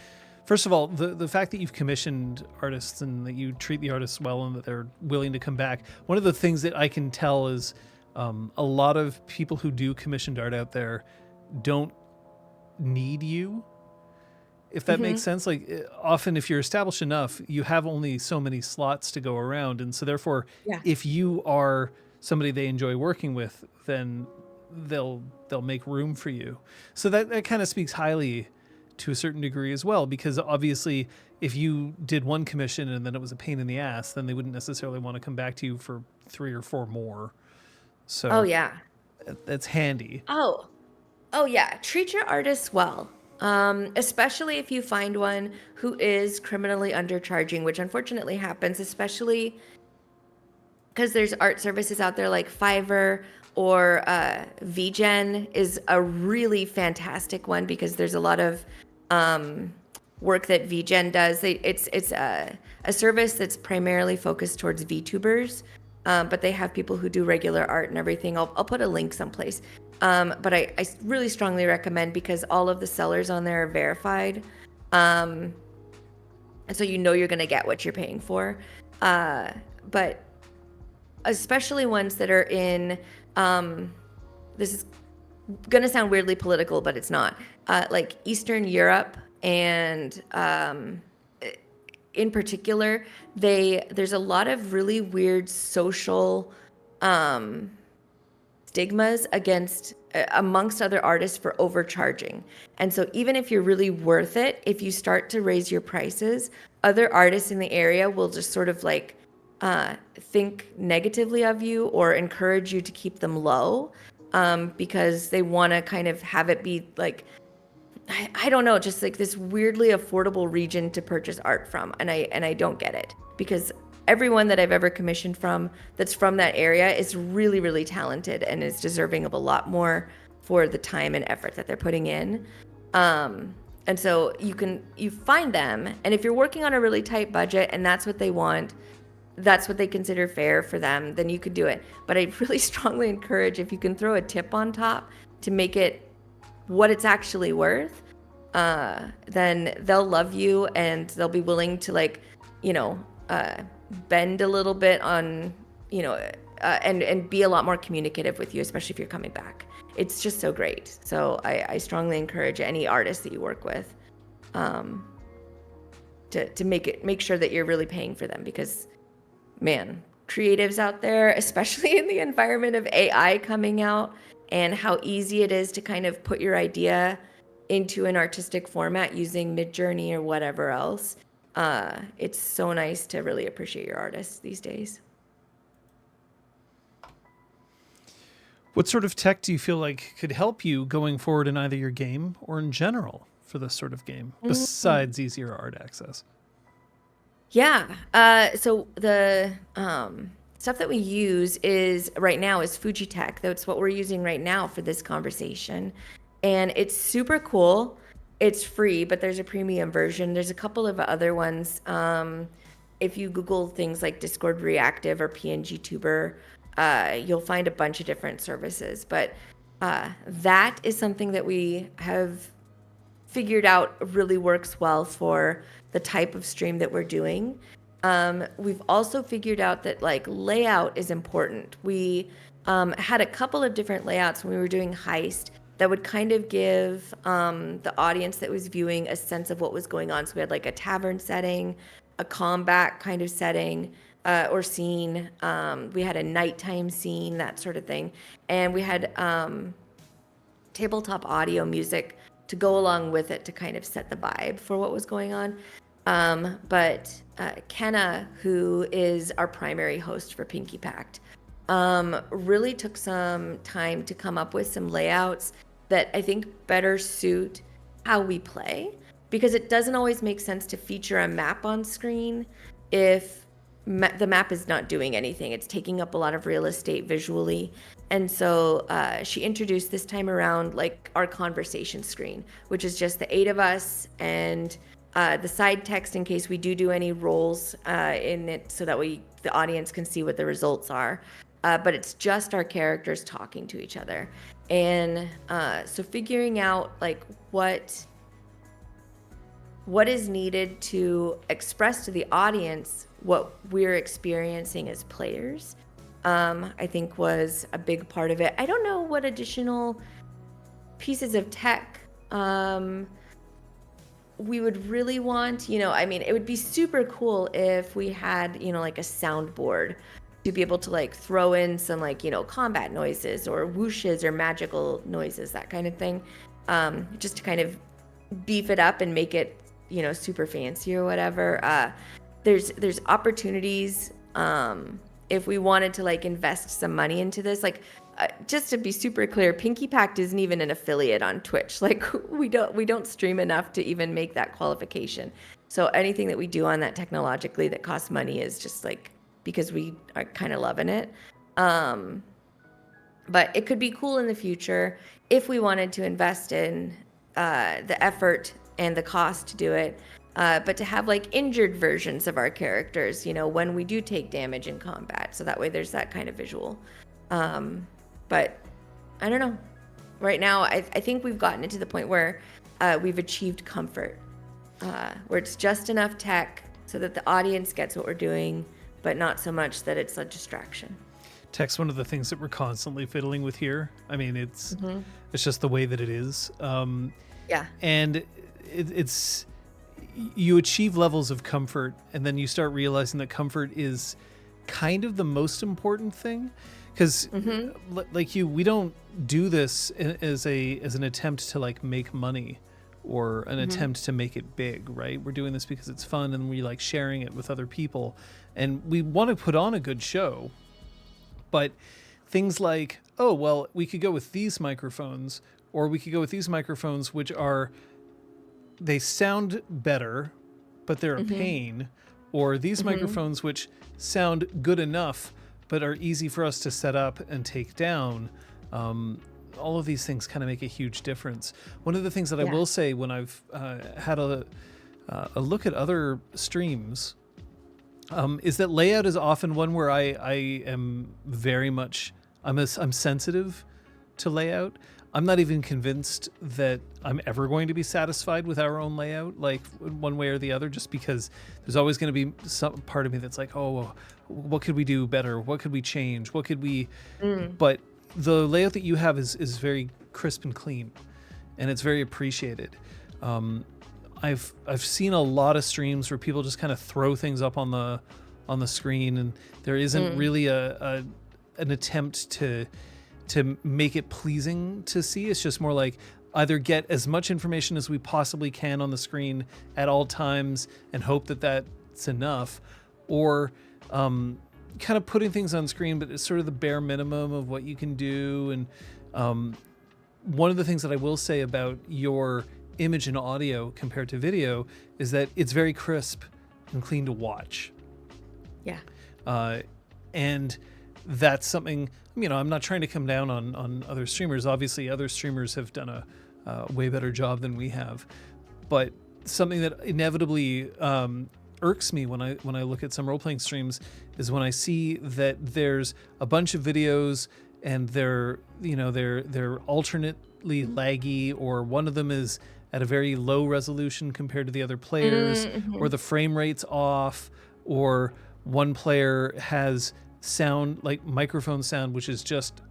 first of all, the fact that you've commissioned artists and that you treat the artists well and that they're willing to come back. One of the things that I can tell is a lot of people who do commissioned art out there don't need you, if that makes sense. Like often if you're established enough, you have only so many slots to go around. And so therefore, if you are somebody they enjoy working with, then they'll make room for you. So that kind of speaks highly to a certain degree as well, because obviously if you did one commission and then it was a pain in the ass, then they wouldn't necessarily want to come back to you for 3 or 4 more. So that's handy. Oh yeah, treat your artists well, especially if you find one who is criminally undercharging, which unfortunately happens, especially because there's art services out there like Fiverr, or VGen is a really fantastic one, because there's a lot of work that VGen does. It's a service that's primarily focused towards VTubers, but they have people who do regular art and everything. I'll put a link someplace. But I really strongly recommend, because all of the sellers on there are verified. And so you know you're going to get what you're paying for. But especially ones that are in, this is going to sound weirdly political, but it's not, like Eastern Europe, and in particular, there's a lot of really weird social stigmas amongst other artists for overcharging. And so even if you're really worth it, if you start to raise your prices, other artists in the area will just sort of like think negatively of you or encourage you to keep them low, because they want to kind of have it be like, I don't know, just like this weirdly affordable region to purchase art from. And I don't get it, because everyone that I've ever commissioned from that's from that area is really, really talented and is deserving of a lot more for the time and effort that they're putting in. And so you find them, and if you're working on a really tight budget and that's what they want, that's what they consider fair for them, then you could do it. But I really strongly encourage, if you can throw a tip on top to make it what it's actually worth, then they'll love you and they'll be willing to, like, bend a little bit on, and be a lot more communicative with you, especially if you're coming back. It's just so great. So I strongly encourage any artist that you work with to make sure that you're really paying for them, because, man, creatives out there, especially in the environment of AI coming out and how easy it is to kind of put your idea into an artistic format using Midjourney or whatever else. It's so nice to really appreciate your artists these days. What sort of tech do you feel like could help you going forward in either your game or in general for this sort of game, besides easier art access? Yeah. So the stuff that we use is right now is Fujitech. That's what we're using right now for this conversation. And it's super cool. It's free, but there's a premium version. There's a couple of other ones. If you Google things like Discord Reactive or PNG Tuber, you'll find a bunch of different services. But that is something that we have figured out really works well for the type of stream that we're doing. We've also figured out that like layout is important. We had a couple of different layouts when we were doing Heist that would kind of give the audience that was viewing a sense of what was going on. So we had like a tavern setting, a combat kind of setting or scene. We had a nighttime scene, that sort of thing. And we had tabletop audio music to go along with it to kind of set the vibe for what was going on. But Kenna, who is our primary host for Pinky Pact, really took some time to come up with some layouts that I think better suit how we play, because it doesn't always make sense to feature a map on screen if the map is not doing anything. It's taking up a lot of real estate visually. And so she introduced this time around like our conversation screen, which is just the 8 of us and the side text in case we do any rolls in it, so that the audience can see what the results are. But it's just our characters talking to each other. And so figuring out like what is needed to express to the audience what we're experiencing as players, I think was a big part of it. I don't know what additional pieces of tech we would really want. I mean, it would be super cool if we had, like a soundboard to be able to like throw in some like, combat noises or whooshes or magical noises, that kind of thing, just to kind of beef it up and make it, super fancy or whatever. There's opportunities if we wanted to like invest some money into this. Like just to be super clear, Pinky Pact isn't even an affiliate on Twitch. Like we don't stream enough to even make that qualification. So anything that we do on that technologically that costs money is just like because we are kind of loving it. But it could be cool in the future if we wanted to invest in the effort and the cost to do it. But to have like injured versions of our characters, when we do take damage in combat. So that way there's that kind of visual. But I don't know. Right now, I think we've gotten it to the point where we've achieved comfort, where it's just enough tech so that the audience gets what we're doing, but not so much that it's a distraction. Tech's one of the things that we're constantly fiddling with here. I mean, it's just the way that it is. Yeah. And it's you achieve levels of comfort, and then you start realizing that comfort is kind of the most important thing. Because we don't do this as an attempt to like make money or an attempt to make it big, right? We're doing this because it's fun and we like sharing it with other people, and we want to put on a good show. But things like, oh, well, we could go with these microphones, or we could go with these microphones, which they sound better, but they're a pain, or these microphones which sound good enough but are easy for us to set up and take down. All of these things kind of make a huge difference. One of the things that I will say when I've had a look at other streams is that layout is often one where I am very much, I'm sensitive to layout. I'm not even convinced that I'm ever going to be satisfied with our own layout, like one way or the other, just because there's always going to be some part of me that's like, oh, what could we do better? What could we change? What could we... But the layout that you have is very crisp and clean, and it's very appreciated. I've seen a lot of streams where people just kind of throw things up on the screen, and there isn't really an attempt to make it pleasing to see. It's just more like, either get as much information as we possibly can on the screen at all times and hope that that's enough, or kind of putting things on screen, but it's sort of the bare minimum of what you can do. And one of the things that I will say about your image and audio compared to video is that it's very crisp and clean to watch. Yeah. And that's something, I'm not trying to come down on other streamers. Obviously, other streamers have done a way better job than we have. But something that inevitably irks me when I look at some role-playing streams is when I see that there's a bunch of videos and they're alternately laggy, or one of them is at a very low resolution compared to the other players, or the frame rate's off, or one player has sound, like microphone sound, which is just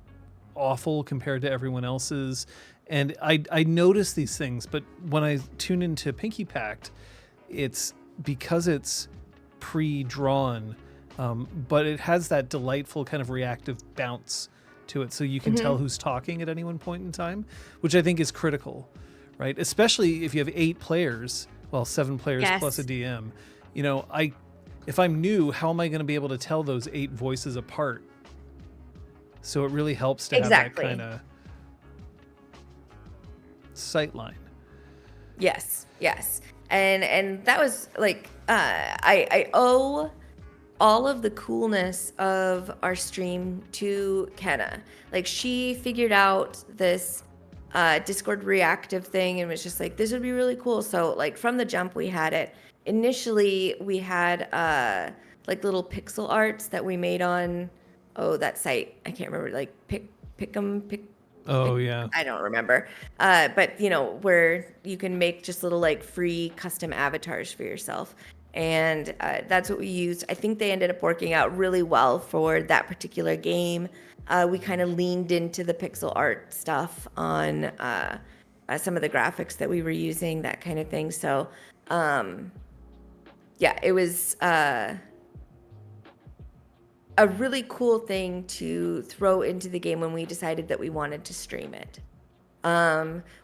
awful compared to everyone else's. And I notice these things, but when I tune into Pinky Pact, it's because it's pre-drawn, but it has that delightful kind of reactive bounce to it, so you can tell who's talking at any one point in time, which I think is critical, right? Especially if you have 8 players, well, 7 players plus a DM. If I'm new, how am I going to be able to tell those 8 voices apart? So it really helps to have that kind of sight line. Yes. And that was like, I owe all of the coolness of our stream to Kenna. Like, she figured out this Discord reactive thing and was just like, this would be really cool. So like from the jump we had it. Initially we had like little pixel arts that we made on that site. I can't remember, like yeah. I don't remember. But where you can make just little like free custom avatars for yourself. And that's what we used. I think they ended up working out really well for that particular game. We kind of leaned into the pixel art stuff on some of the graphics that we were using, that kind of thing. So, it was a really cool thing to throw into the game when we decided that we wanted to stream it.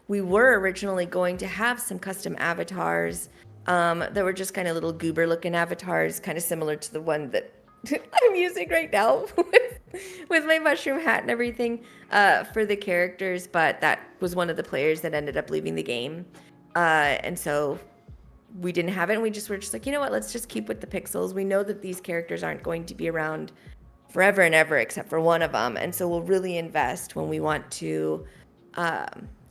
We were originally going to have some custom avatars that were just kind of little goober looking avatars, kind of similar to the one that I'm using right now with my mushroom hat and everything for the characters. But that was one of the players that ended up leaving the game. And so we didn't have it. And we were just like, you know what, let's just keep with the pixels. We know that these characters aren't going to be around forever and ever except for one of them. And so we'll really invest when we want to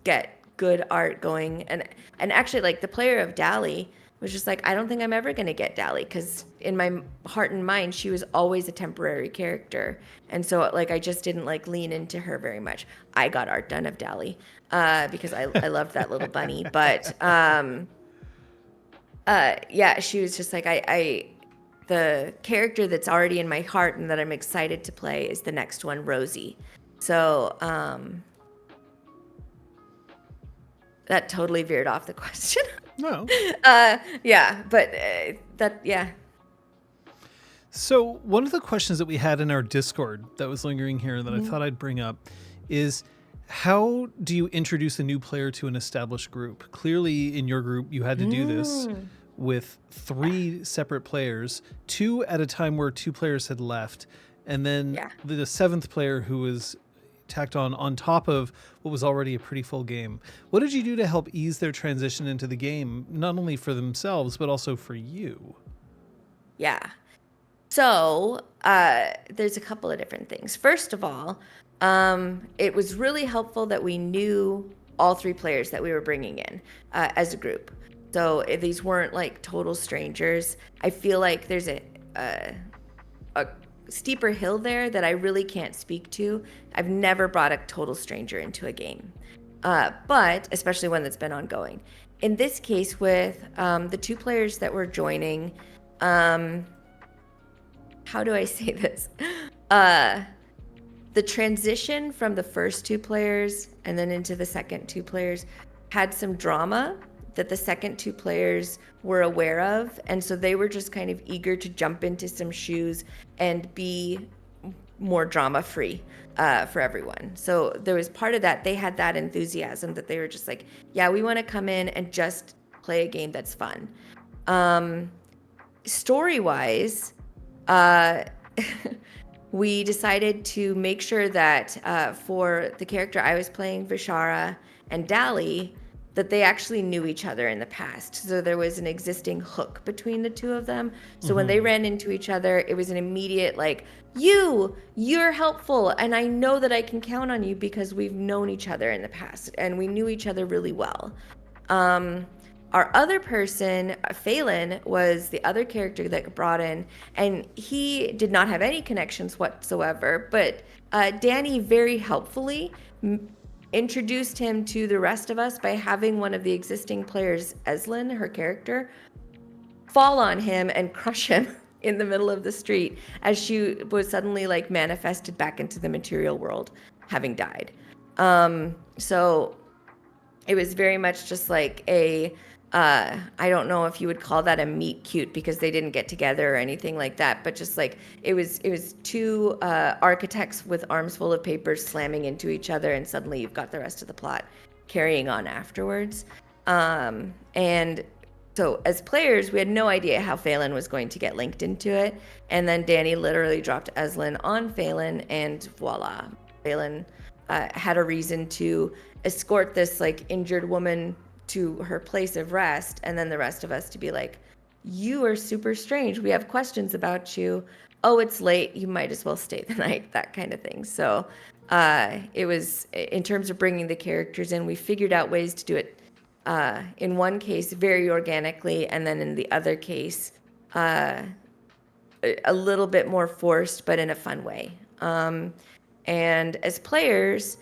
get good art going. And actually, like, the player of Dali was just like, I don't think I'm ever going to get Dali, because in my heart and mind, she was always a temporary character. And so, like, I just didn't, like, lean into her very much. I got art done of Dali because I loved that little bunny. But, she was just like, the character that's already in my heart and that I'm excited to play is the next one, Rosie. So, that totally veered off the question. No. So one of the questions that we had in our Discord that was lingering here that I thought I'd bring up is, how do you introduce a new player to an established group? Clearly in your group, you had to do this with 3 separate players, 2 at a time where 2 players had left, and then the 7th player who was tacked on top of what was already a pretty full game. What did you do to help ease their transition into the game, not only for themselves, but also for you? Yeah. So there's a couple of different things. First of all, it was really helpful that we knew all 3 players that we were bringing in as a group. So these weren't like total strangers. I feel like there's a steeper hill there that I really can't speak to. I've never brought a total stranger into a game, but especially one that's been ongoing. In this case, with the 2 players that were joining, how do I say this? The transition from the first 2 players and then into the second 2 players had some drama that the second 2 players were aware of. And so they were just kind of eager to jump into some shoes and be more drama free for everyone. So there was part of that. They had that enthusiasm that they were just like, yeah, we want to come in and just play a game that's fun. Story wise, we decided to make sure that for the character I was playing, Vishara and Dali, that they actually knew each other in the past. So there was an existing hook between the two of them. So when they ran into each other, it was an immediate like, you're helpful. And I know that I can count on you because we've known each other in the past and we knew each other really well. Our other person, Phelan, was the other character that got brought in, and he did not have any connections whatsoever. But Danny very helpfully introduced him to the rest of us by having one of the existing players, Eslin, her character, fall on him and crush him in the middle of the street as she was suddenly like manifested back into the material world, having died. So it was very much just like a I don't know if you would call that a meet cute because they didn't get together or anything like that, but just like it was two architects with arms full of papers slamming into each other, and suddenly you've got the rest of the plot carrying on afterwards. And so as players, we had no idea how Phelan was going to get linked into it, and then Danny literally dropped Eslin on Phelan, and voila, Phelan had a reason to escort this like injured woman to her place of rest, and then the rest of us to be like, you are super strange, we have questions about you. Oh, it's late, you might as well stay the night, that kind of thing. So it was, in terms of bringing the characters in, we figured out ways to do it in one case very organically, and then in the other case a little bit more forced, but in a fun way. And as players,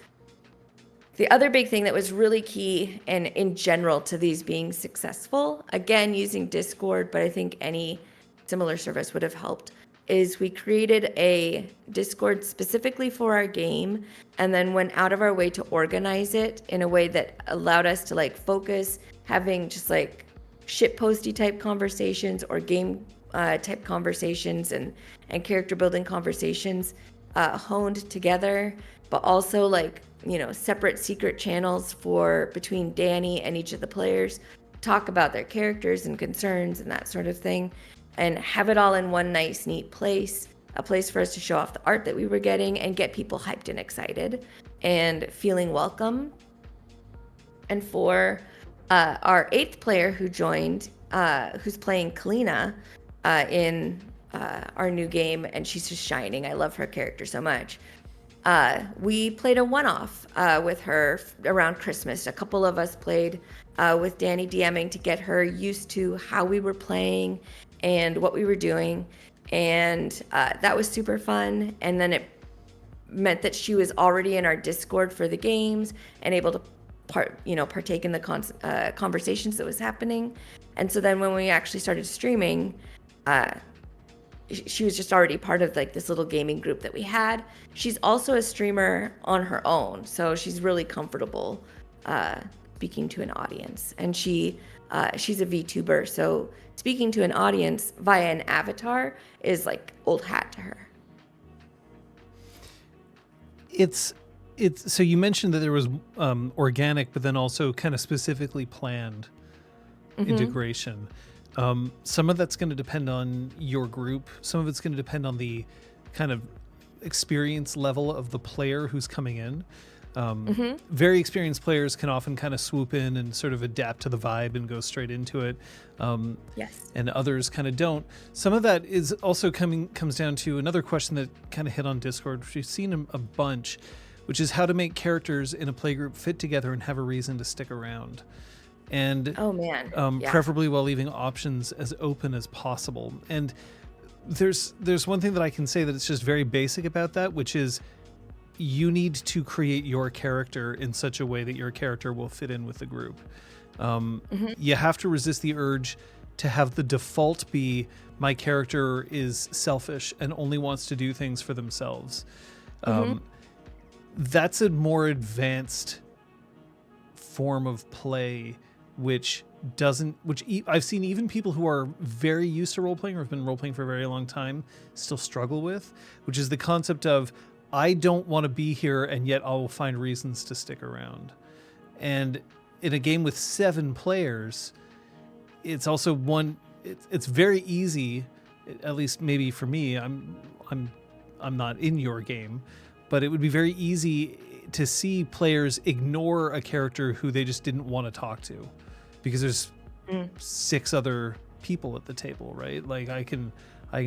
the other big thing that was really key and in general to these being successful, again, using Discord, but I think any similar service would have helped, is we created a Discord specifically for our game and then went out of our way to organize it in a way that allowed us to like focus, having just like shitposty type conversations or game type conversations and character building conversations honed together, but also like, you know, separate secret channels for between Danny and each of the players, talk about their characters and concerns and that sort of thing, and have it all in one nice, neat place, a place for us to show off the art that we were getting and get people hyped and excited and feeling welcome. And for our 8th player who joined, who's playing Kalina in our new game, and she's just shining. I love her character so much. We played a one-off with her around Christmas. A couple of us played with Danny DMing to get her used to how we were playing and what we were doing. And that was super fun. And then it meant that she was already in our Discord for the games and able to partake in the conversations that was happening. And so then when we actually started streaming, she was just already part of like this little gaming group that we had. She's also a streamer on her own, so she's really comfortable speaking to an audience. And she's a VTuber, so speaking to an audience via an avatar is like old hat to her. It's so you mentioned that there was organic, but then also kind of specifically planned integration. Some of that's going to depend on your group. Some of it's going to depend on the kind of experience level of the player who's coming in. Very experienced players can often kind of swoop in and sort of adapt to the vibe and go straight into it. Yes. And others kind of don't. Some of that is also comes down to another question that kind of hit on Discord, which we've seen a bunch, which is how to make characters in a playgroup fit together and have a reason to stick around. And preferably while leaving options as open as possible. And there's one thing that I can say that it's just very basic about that, which is you need to create your character in such a way that your character will fit in with the group. You have to resist the urge to have the default be my character is selfish and only wants to do things for themselves. That's a more advanced form of play which I've seen even people who are very used to role-playing or have been role-playing for a very long time still struggle with, which is the concept of, I don't want to be here, and yet I will find reasons to stick around. And in a game with 7 players, it's also it's very easy, at least maybe for me, I'm not in your game, but it would be very easy to see players ignore a character who they just didn't want to talk to because there's 6 other people at the table, right? Like I can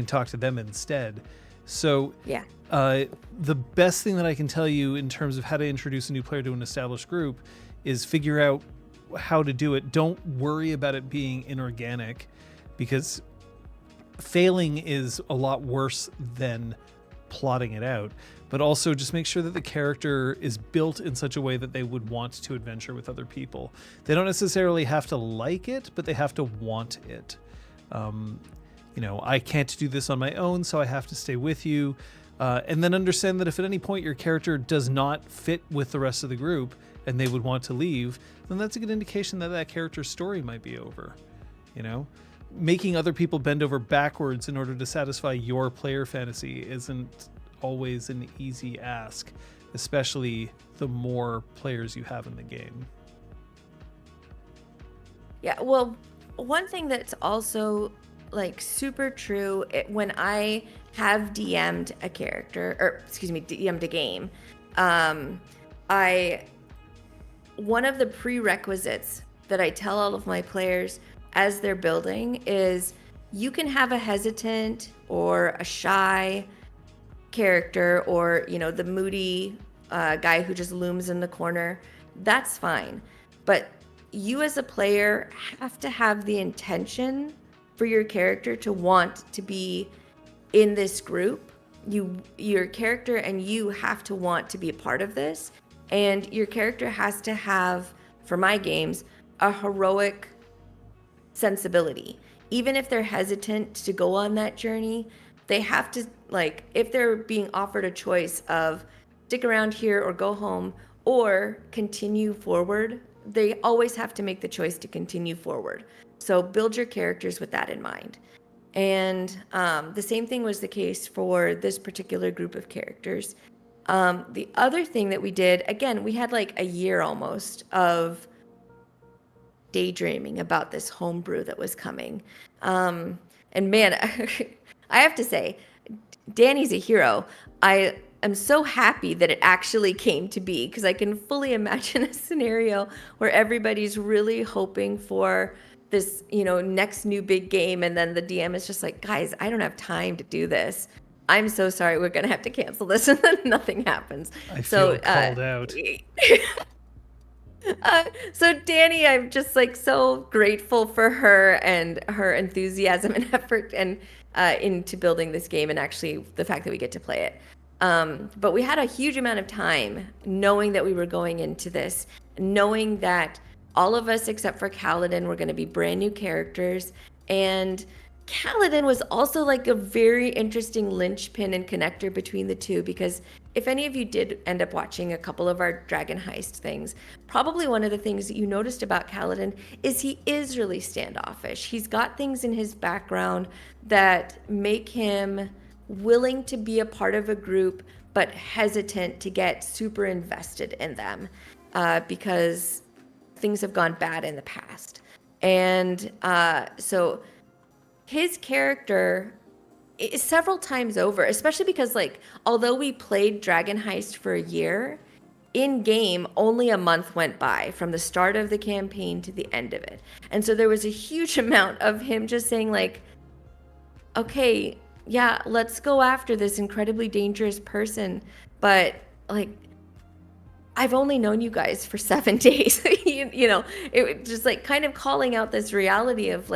talk to them instead. So yeah. The best thing that I can tell you in terms of how to introduce a new player to an established group is figure out how to do it. Don't worry about it being inorganic, because failing is a lot worse than plotting it out. But also just make sure that the character is built in such a way that they would want to adventure with other people. They don't necessarily have to like it, but they have to want it. I can't do this on my own, so I have to stay with you. And then understand that if at any point your character does not fit with the rest of the group and they would want to leave, then that's a good indication that that character's story might be over. Making other people bend over backwards in order to satisfy your player fantasy isn't always an easy ask, especially the more players you have in the game. Yeah, well, one thing that's also super true, when I have DM'd a character, or DM'd a game, one of the prerequisites that I tell all of my players as they're building is, you can have a hesitant or a shy character, or the moody guy who just looms in the corner. That's fine, but you as a player have to have the intention for your character to want to be in this group. Your character and you have to want to be a part of this, and your character has to have, for my games, a heroic sensibility. Even if they're hesitant to go on that journey, they have to, if they're being offered a choice of stick around here or go home or continue forward, they always have to make the choice to continue forward. So build your characters with that in mind. And the same thing was the case for this particular group of characters. The other thing that we did, again, we had a year almost of daydreaming about this homebrew that was coming. And man, I have to say, Danny's a hero. I am so happy that it actually came to be, because I can fully imagine a scenario where everybody's really hoping for this, next new big game, and then the DM is just like, guys, I don't have time to do this. I'm so sorry, we're gonna have to cancel this, and then nothing happens. I feel called out. So Danny, I'm just so grateful for her and her enthusiasm and effort and into building this game, and actually the fact that we get to play it. But we had a huge amount of time knowing that we were going into this, knowing that all of us except for Kaladin were going to be brand new characters, and Kaladin was also a very interesting linchpin and connector between the two, because if any of you did end up watching a couple of our Dragon Heist things, probably one of the things that you noticed about Kaladin is he is really standoffish. He's got things in his background that make him willing to be a part of a group, but hesitant to get super invested in them because things have gone bad in the past. And so his character is several times over, especially because although we played Dragon Heist for a year, in game only a month went by from the start of the campaign to the end of it. And so there was a huge amount of him just saying okay, yeah, let's go after this incredibly dangerous person, but I've only known you guys for 7 days. It just kind of calling out this reality of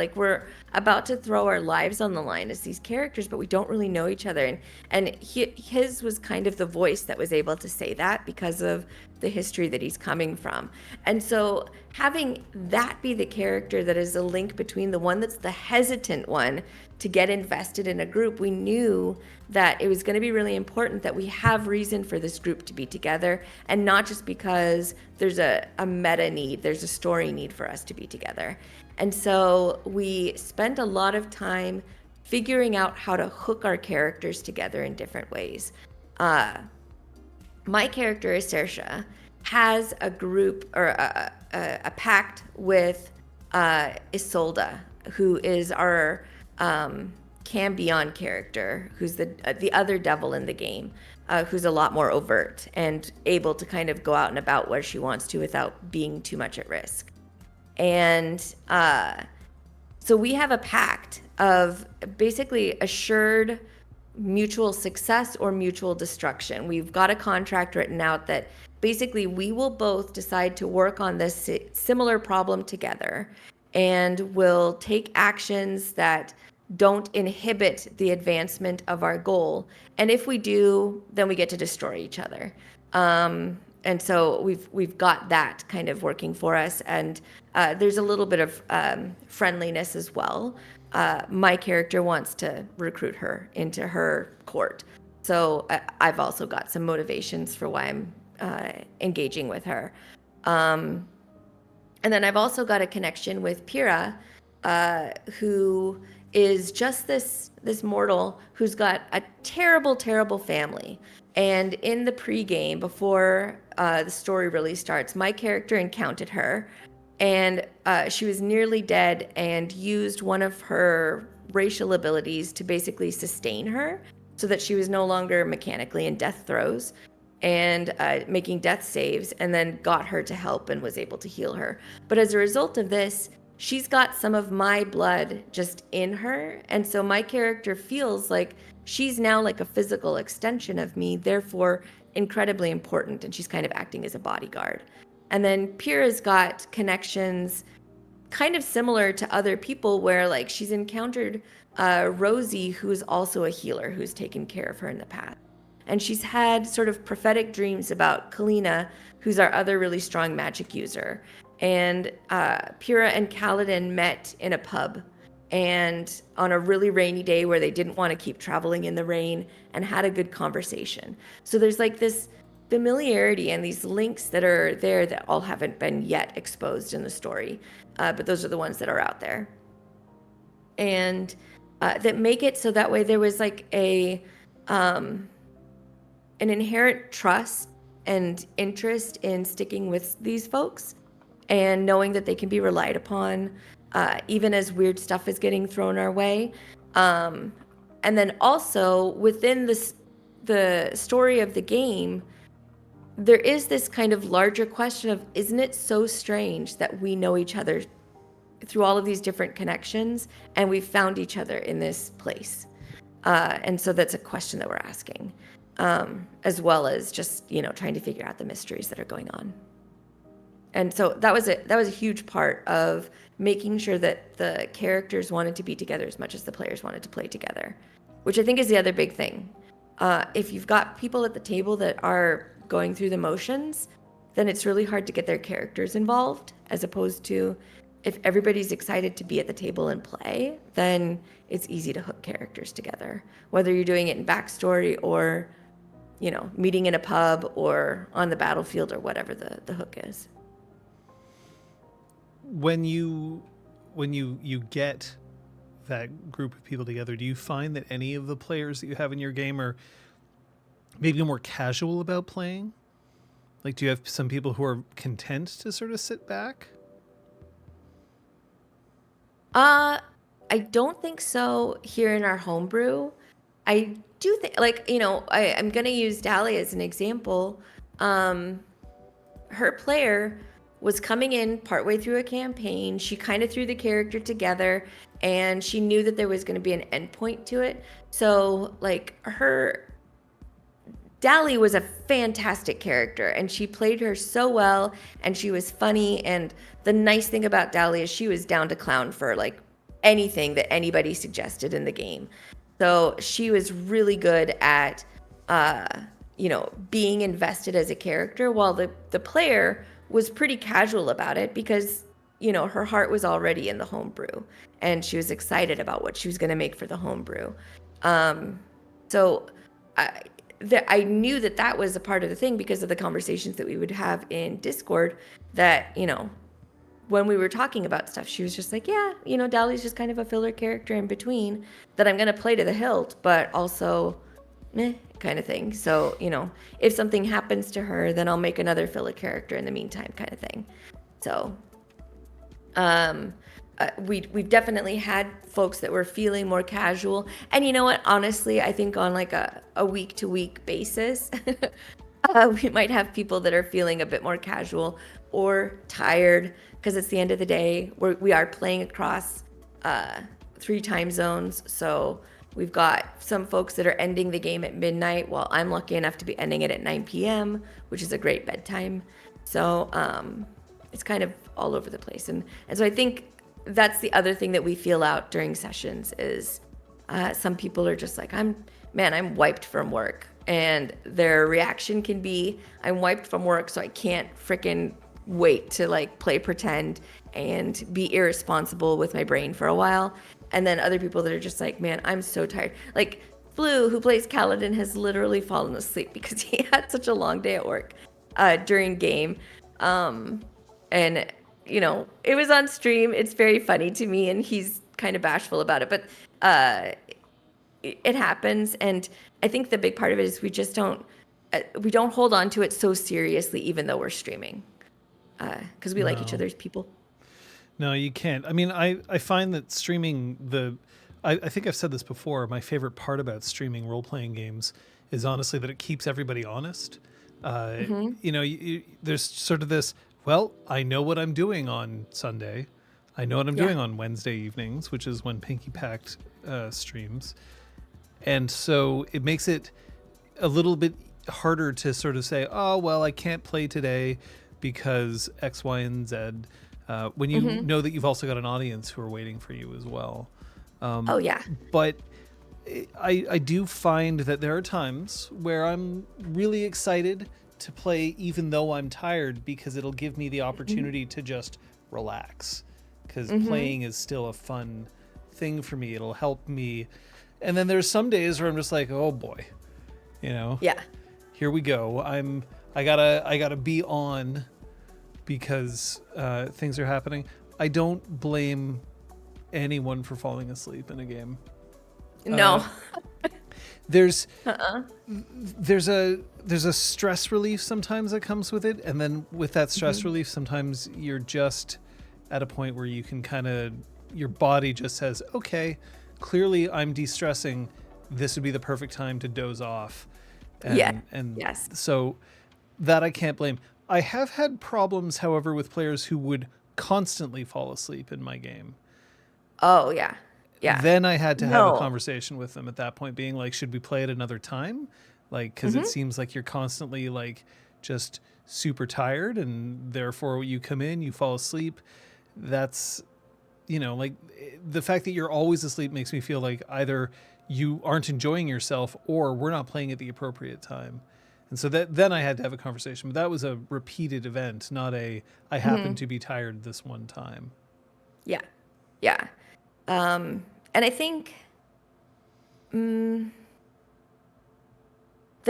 about to throw our lives on the line as these characters, but we don't really know each other. And his was kind of the voice that was able to say that because of the history that he's coming from. And so having that be the character that is a link between the one that's the hesitant one to get invested in a group, we knew that it was going to be really important that we have reason for this group to be together, and not just because there's a meta need, there's a story need for us to be together. And so we spent a lot of time figuring out how to hook our characters together in different ways. My character, Saoirse, has a group or a pact with Isolde, who is our Cambion character, who's the other devil in the game, who's a lot more overt and able to kind of go out and about where she wants to without being too much at risk. And so we have a pact of basically assured mutual success or mutual destruction. We've got a contract written out that basically we will both decide to work on this similar problem together, and will take actions that don't inhibit the advancement of our goal. And if we do, then we get to destroy each other. And so we've got that kind of working for us. And there's a little bit of friendliness as well. My character wants to recruit her into her court. So I've also got some motivations for why I'm engaging with her. And then I've also got a connection with Pyrrha, who is just this mortal who's got a terrible, terrible family. And in the pregame, before the story really starts, my character encountered her, and she was nearly dead and used one of her racial abilities to basically sustain her so that she was no longer mechanically in death throes and making death saves, and then got her to help and was able to heal her. But as a result of this, she's got some of my blood just in her, and so my character feels like she's now like a physical extension of me, therefore incredibly important, and she's kind of acting as a bodyguard. And then Pyrrha's got connections kind of similar to other people, where like she's encountered Rosie, who's also a healer, who's taken care of her in the past. And she's had sort of prophetic dreams about Kalina, who's our other really strong magic user. And Pyrrha and Kaladin met in a pub, and on a really rainy day where they didn't want to keep traveling in the rain, and had a good conversation. So there's like this familiarity and these links that are there that all haven't been yet exposed in the story. But those are the ones that are out there. And that make it so that way there was like an inherent trust and interest in sticking with these folks, and knowing that they can be relied upon, even as weird stuff is getting thrown our way. And then also within the story of the game, there is this kind of larger question of, isn't it so strange that we know each other through all of these different connections, and we've found each other in this place? And so that's a question that we're asking. As well as just, trying to figure out the mysteries that are going on. And so that was a huge part of making sure that the characters wanted to be together as much as the players wanted to play together, which I think is the other big thing. If you've got people at the table that are going through the motions, then it's really hard to get their characters involved, as opposed to if everybody's excited to be at the table and play, then it's easy to hook characters together, whether you're doing it in backstory or meeting in a pub or on the battlefield or whatever the hook is. When you get that group of people together, do you find that any of the players that you have in your game are maybe more casual about playing? Like, do you have some people who are content to sort of sit back? I don't think so here in our homebrew. I do think, I'm going to use Dahlia as an example. Her player was coming in partway through a campaign. She kind of threw the character together, and she knew that there was going to be an endpoint to it. So, Dahlia was a fantastic character, and she played her so well, and she was funny. And the nice thing about Dahlia is she was down to clown for anything that anybody suggested in the game. So she was really good at, being invested as a character, while the player was pretty casual about it because, her heart was already in the homebrew and she was excited about what she was going to make for the homebrew. So I knew that was a part of the thing because of the conversations that we would have in Discord that, when we were talking about stuff, she was just like, yeah, Dolly's just kind of a filler character in between that I'm going to play to the hilt, but also meh kind of thing. So, if something happens to her, then I'll make another filler character in the meantime kind of thing. So, we've definitely had folks that were feeling more casual. And you know what? Honestly, I think on like a week-to-week basis, we might have people that are feeling a bit more casual or tired because it's the end of the day. We are playing across 3 time zones. So we've got some folks that are ending the game at midnight while I'm lucky enough to be ending it at 9 p.m., which is a great bedtime. So it's kind of all over the place. And so I think that's the other thing that we feel out during sessions is some people are just like, I'm wiped from work. And their reaction can be, I'm wiped from work, so I can't freaking wait to like play pretend and be irresponsible with my brain for a while. And then other people that are just like, man, I'm so tired. Like Blue, who plays Kaladin, has literally fallen asleep because he had such a long day at work during game. And it was on stream. It's very funny to me, and he's kind of bashful about it, but it happens. And I think the big part of it is we don't hold on to it so seriously, even though we're streaming, because we like each other's people. No, you can't. I mean, I find that streaming I think I've said this before. My favorite part about streaming role-playing games is honestly that it keeps everybody honest. There's sort of this, well, I know what I'm doing on Sunday. I know what I'm doing on Wednesday evenings, which is when Pinky Packed streams. And so it makes it a little bit harder to sort of say, oh, well, I can't play today because X, Y, and Z, when you know that you've also got an audience who are waiting for you as well. But I do find that there are times where I'm really excited to play even though I'm tired because it'll give me the opportunity to just relax because playing is still a fun thing for me. It'll help me. And then there's some days where I'm just like, oh boy, here we go. I gotta be on because things are happening. I don't blame anyone for falling asleep in a game. No. There's a stress relief sometimes that comes with it, and then with that stress relief, sometimes you're just at a point where you can kind of, your body just says, okay, clearly I'm de-stressing. This would be the perfect time to doze off. Yes. So that I can't blame. I have had problems, however, with players who would constantly fall asleep in my game. Oh, yeah. Yeah. Then I had to have a conversation with them at that point, being like, should we play it another time? Like, because it seems like you're constantly like just super tired, and therefore you come in, you fall asleep. That's, like the fact that you're always asleep makes me feel like either you aren't enjoying yourself or we're not playing at the appropriate time. And so then I had to have a conversation. But that was a repeated event, not I happened to be tired this one time. Yeah. Yeah. And I think the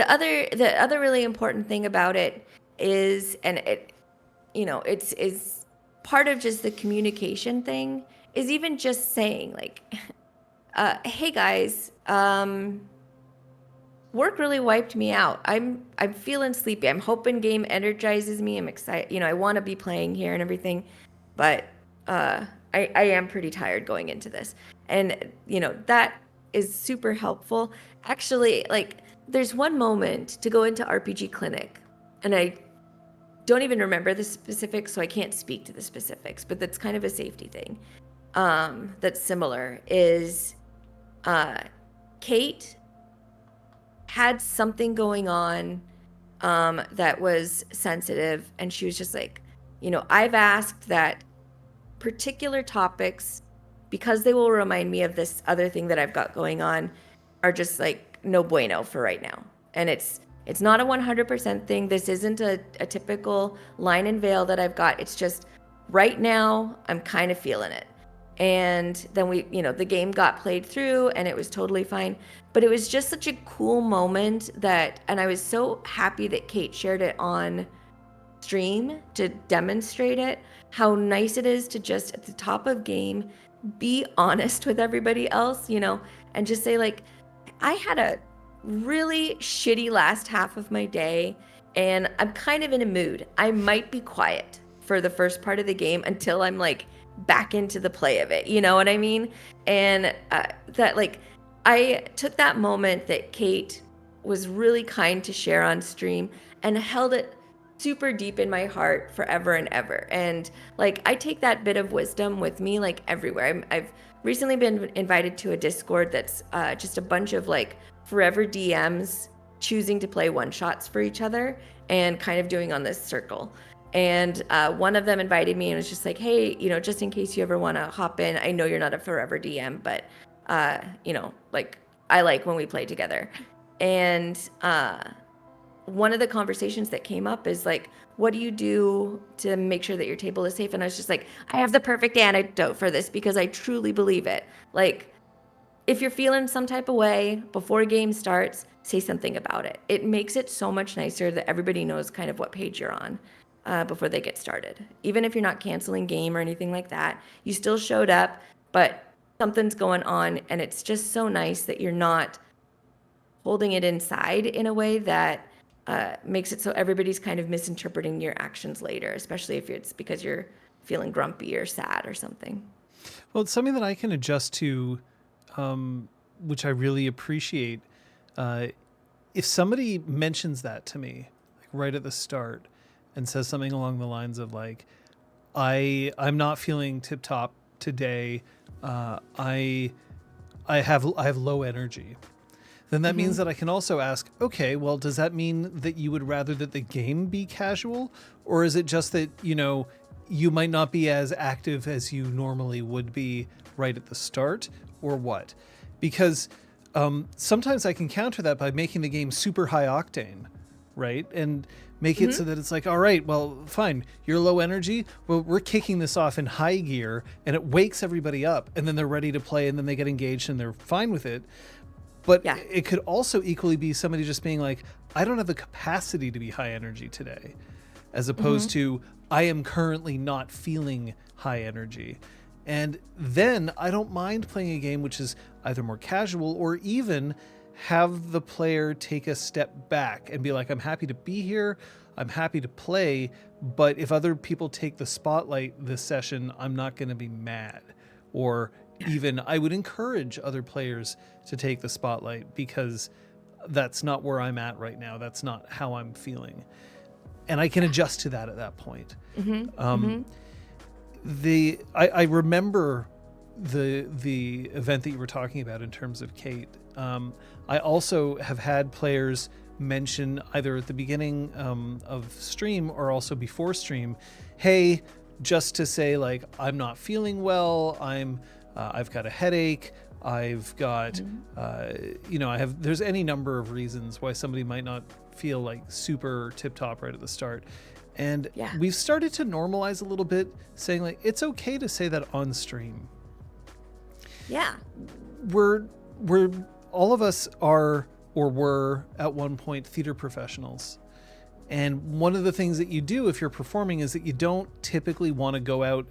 other really important thing about it is, and it's part of just the communication thing, is even just saying like, hey guys, work really wiped me out. I'm feeling sleepy. I'm hoping game energizes me. I'm excited. I want to be playing here and everything, but I am pretty tired going into this. And, that is super helpful. Actually, like, there's one moment to go into RPGClinic, and I don't even remember the specifics, so I can't speak to the specifics, but that's kind of a safety thing that's similar, is Kate had something going on that was sensitive, and she was just like, I've asked that particular topics because they will remind me of this other thing that I've got going on, are just like no bueno for right now. And it's not a 100% thing. This isn't a typical line and veil that I've got. It's just right now I'm kind of feeling it. And then the game got played through and it was totally fine. But it was just such a cool moment and I was so happy that Kate shared it on stream to demonstrate it, how nice it is to just at the top of game be honest with everybody else, and just say like, I had a really shitty last half of my day and I'm kind of in a mood. I might be quiet for the first part of the game until I'm like back into the play of it. You know what I mean? And that like, I took that moment that Kate was really kind to share on stream and held it super deep in my heart forever and ever. And like, I take that bit of wisdom with me like everywhere. I've recently been invited to a Discord that's just a bunch of like forever DMs choosing to play one shots for each other and kind of doing on this circle. And one of them invited me and was just like, hey, just in case you ever want to hop in, I know you're not a forever DM, but like I like when we play together. And one of the conversations that came up is like, what do you do to make sure that your table is safe? And I was just like, I have the perfect antidote for this because I truly believe it. Like, if you're feeling some type of way before a game starts, say something about it. It makes it so much nicer that everybody knows kind of what page you're on before they get started. Even if you're not canceling game or anything like that, you still showed up, but something's going on, and it's just so nice that you're not holding it inside in a way that makes it so everybody's kind of misinterpreting your actions later, especially if it's because you're feeling grumpy or sad or something. Well, it's something that I can adjust to, which I really appreciate. If somebody mentions that to me, like right at the start, and says something along the lines of like, I'm not feeling tip top today. I have low energy. Then that means that I can also ask, okay, well, does that mean that you would rather that the game be casual? Or is it just that, you might not be as active as you normally would be right at the start, or what? Because sometimes I can counter that by making the game super high octane, right? And make it so that it's like, all right, well, fine, you're low energy. Well, we're kicking this off in high gear, and it wakes everybody up, and then they're ready to play, and then they get engaged, and they're fine with it. But it could also equally be somebody just being like, I don't have the capacity to be high energy today, as opposed to I am currently not feeling high energy. And then I don't mind playing a game which is either more casual or even have the player take a step back and be like, I'm happy to be here. I'm happy to play. But if other people take the spotlight this session, I'm not going to be mad. Or even I would encourage other players to take the spotlight because that's not where I'm at right now. That's not how I'm feeling. And I can adjust to that at that point. I remember the event that you were talking about in terms of Kate. I also have had players mention either at the beginning of stream or also before stream, hey, just to say like, I'm not feeling well. I've got a headache. I've got, there's any number of reasons why somebody might not feel like super tip top right at the start. And we've started to normalize a little bit, saying like, it's okay to say that on stream. Yeah. We're all of us are or were at one point theater professionals. And one of the things that you do if you're performing is that you don't typically want to go out,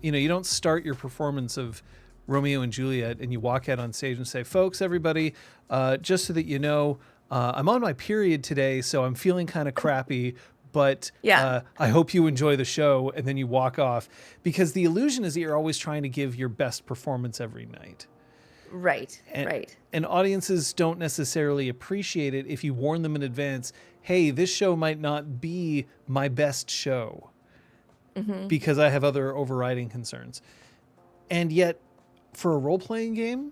you don't start your performance of Romeo and Juliet and you walk out on stage and say, folks, everybody, just so that you know, I'm on my period today, so I'm feeling kind of crappy, but I hope you enjoy the show, and then you walk off. Because the illusion is that you're always trying to give your best performance every night. Right. And audiences don't necessarily appreciate it if you warn them in advance, hey, this show might not be my best show because I have other overriding concerns. And yet, for a role-playing game,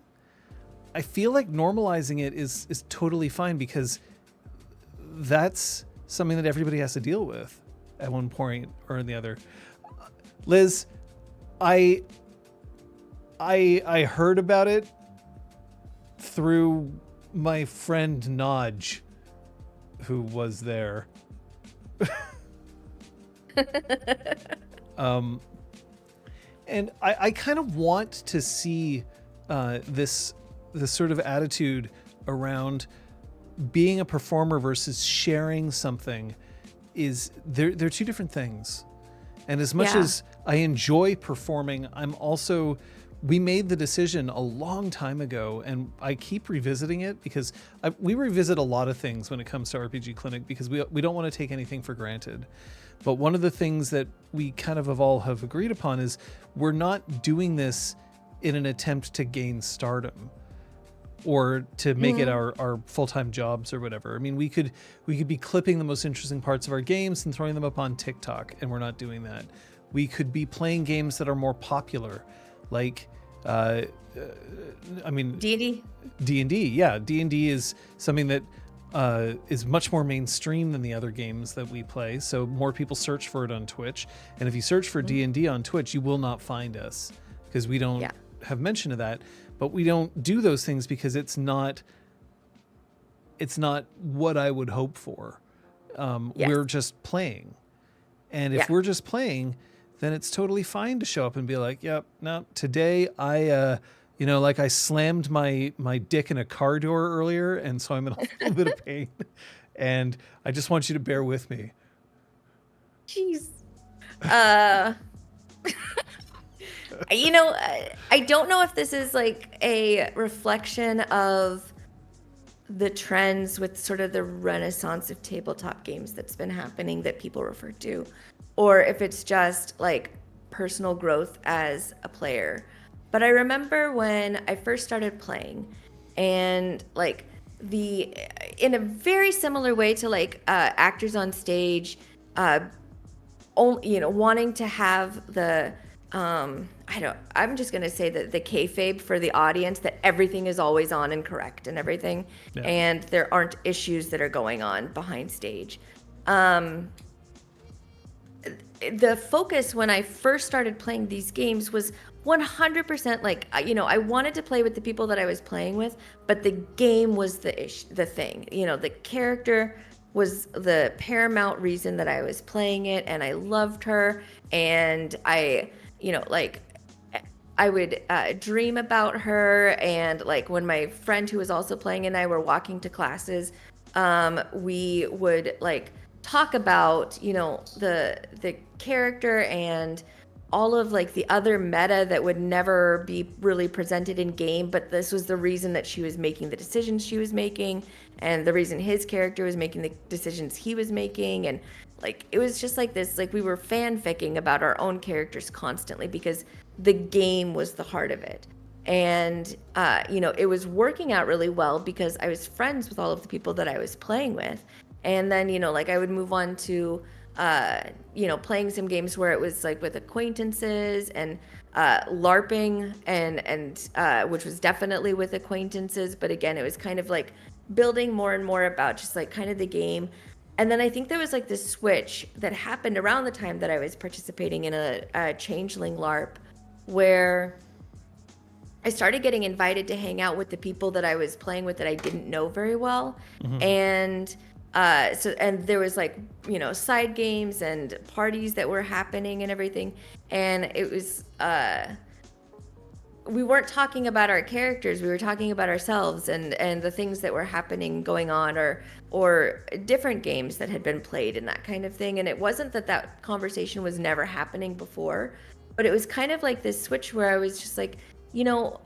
I feel like normalizing it is totally fine because that's something that everybody has to deal with at one point or the other. Liz, I I heard about it through my friend Nodge, who was there. And I kind of want to see this sort of attitude around being a performer versus sharing something. Is they're two different things. And as much as I enjoy performing, we made the decision a long time ago, and I keep revisiting it because we revisit a lot of things when it comes to RPG Clinic because we don't want to take anything for granted. But one of the things that we kind of all have agreed upon is we're not doing this in an attempt to gain stardom or to make it our full-time jobs or whatever. I mean, we could be clipping the most interesting parts of our games and throwing them up on TikTok, and we're not doing that. We could be playing games that are more popular, like D&D? D&D. Yeah, D&D is something that is much more mainstream than the other games that we play, so more people search for it on Twitch. And if you search for D&D on Twitch, you will not find us because we don't have mention of that. But we don't do those things because it's not what I would hope for. We're just playing. And if we're just playing, then it's totally fine to show up and be like, yep, no, today I I slammed my dick in a car door earlier, and so I'm in a little bit of pain. And I just want you to bear with me. Jeez. I don't know if this is like a reflection of the trends with sort of the renaissance of tabletop games that's been happening that people refer to, or if it's just like personal growth as a player. But I remember when I first started playing, and like in a very similar way to like actors on stage, wanting to have the I'm just going to say that the kayfabe for the audience that everything is always on and correct and everything, and there aren't issues that are going on behind stage. The focus when I first started playing these games was 100% like, I wanted to play with the people that I was playing with, but the game was the thing. The character was the paramount reason that I was playing it, and I loved her, and I would dream about her. And like when my friend who was also playing and I were walking to classes, we would like talk about the character and all of like the other meta that would never be really presented in game, but this was the reason that she was making the decisions she was making, and the reason his character was making the decisions he was making. And like it was just like this, like we were fanficking about our own characters constantly because the game was the heart of it. And it was working out really well because I was friends with all of the people that I was playing with. And then I would move on to playing some games where it was like with acquaintances, and LARPing, and which was definitely with acquaintances, but again it was kind of like building more and more about just like kind of the game. And then I think there was like this switch that happened around the time that I was participating in a changeling LARP, where I started getting invited to hang out with the people that I was playing with that I didn't know very well. And and there was like side games and parties that were happening and everything, and it was we weren't talking about our characters, we were talking about ourselves and the things that were happening, going on, or different games that had been played and that kind of thing. And it wasn't that conversation was never happening before, but it was kind of like this switch where I was just like,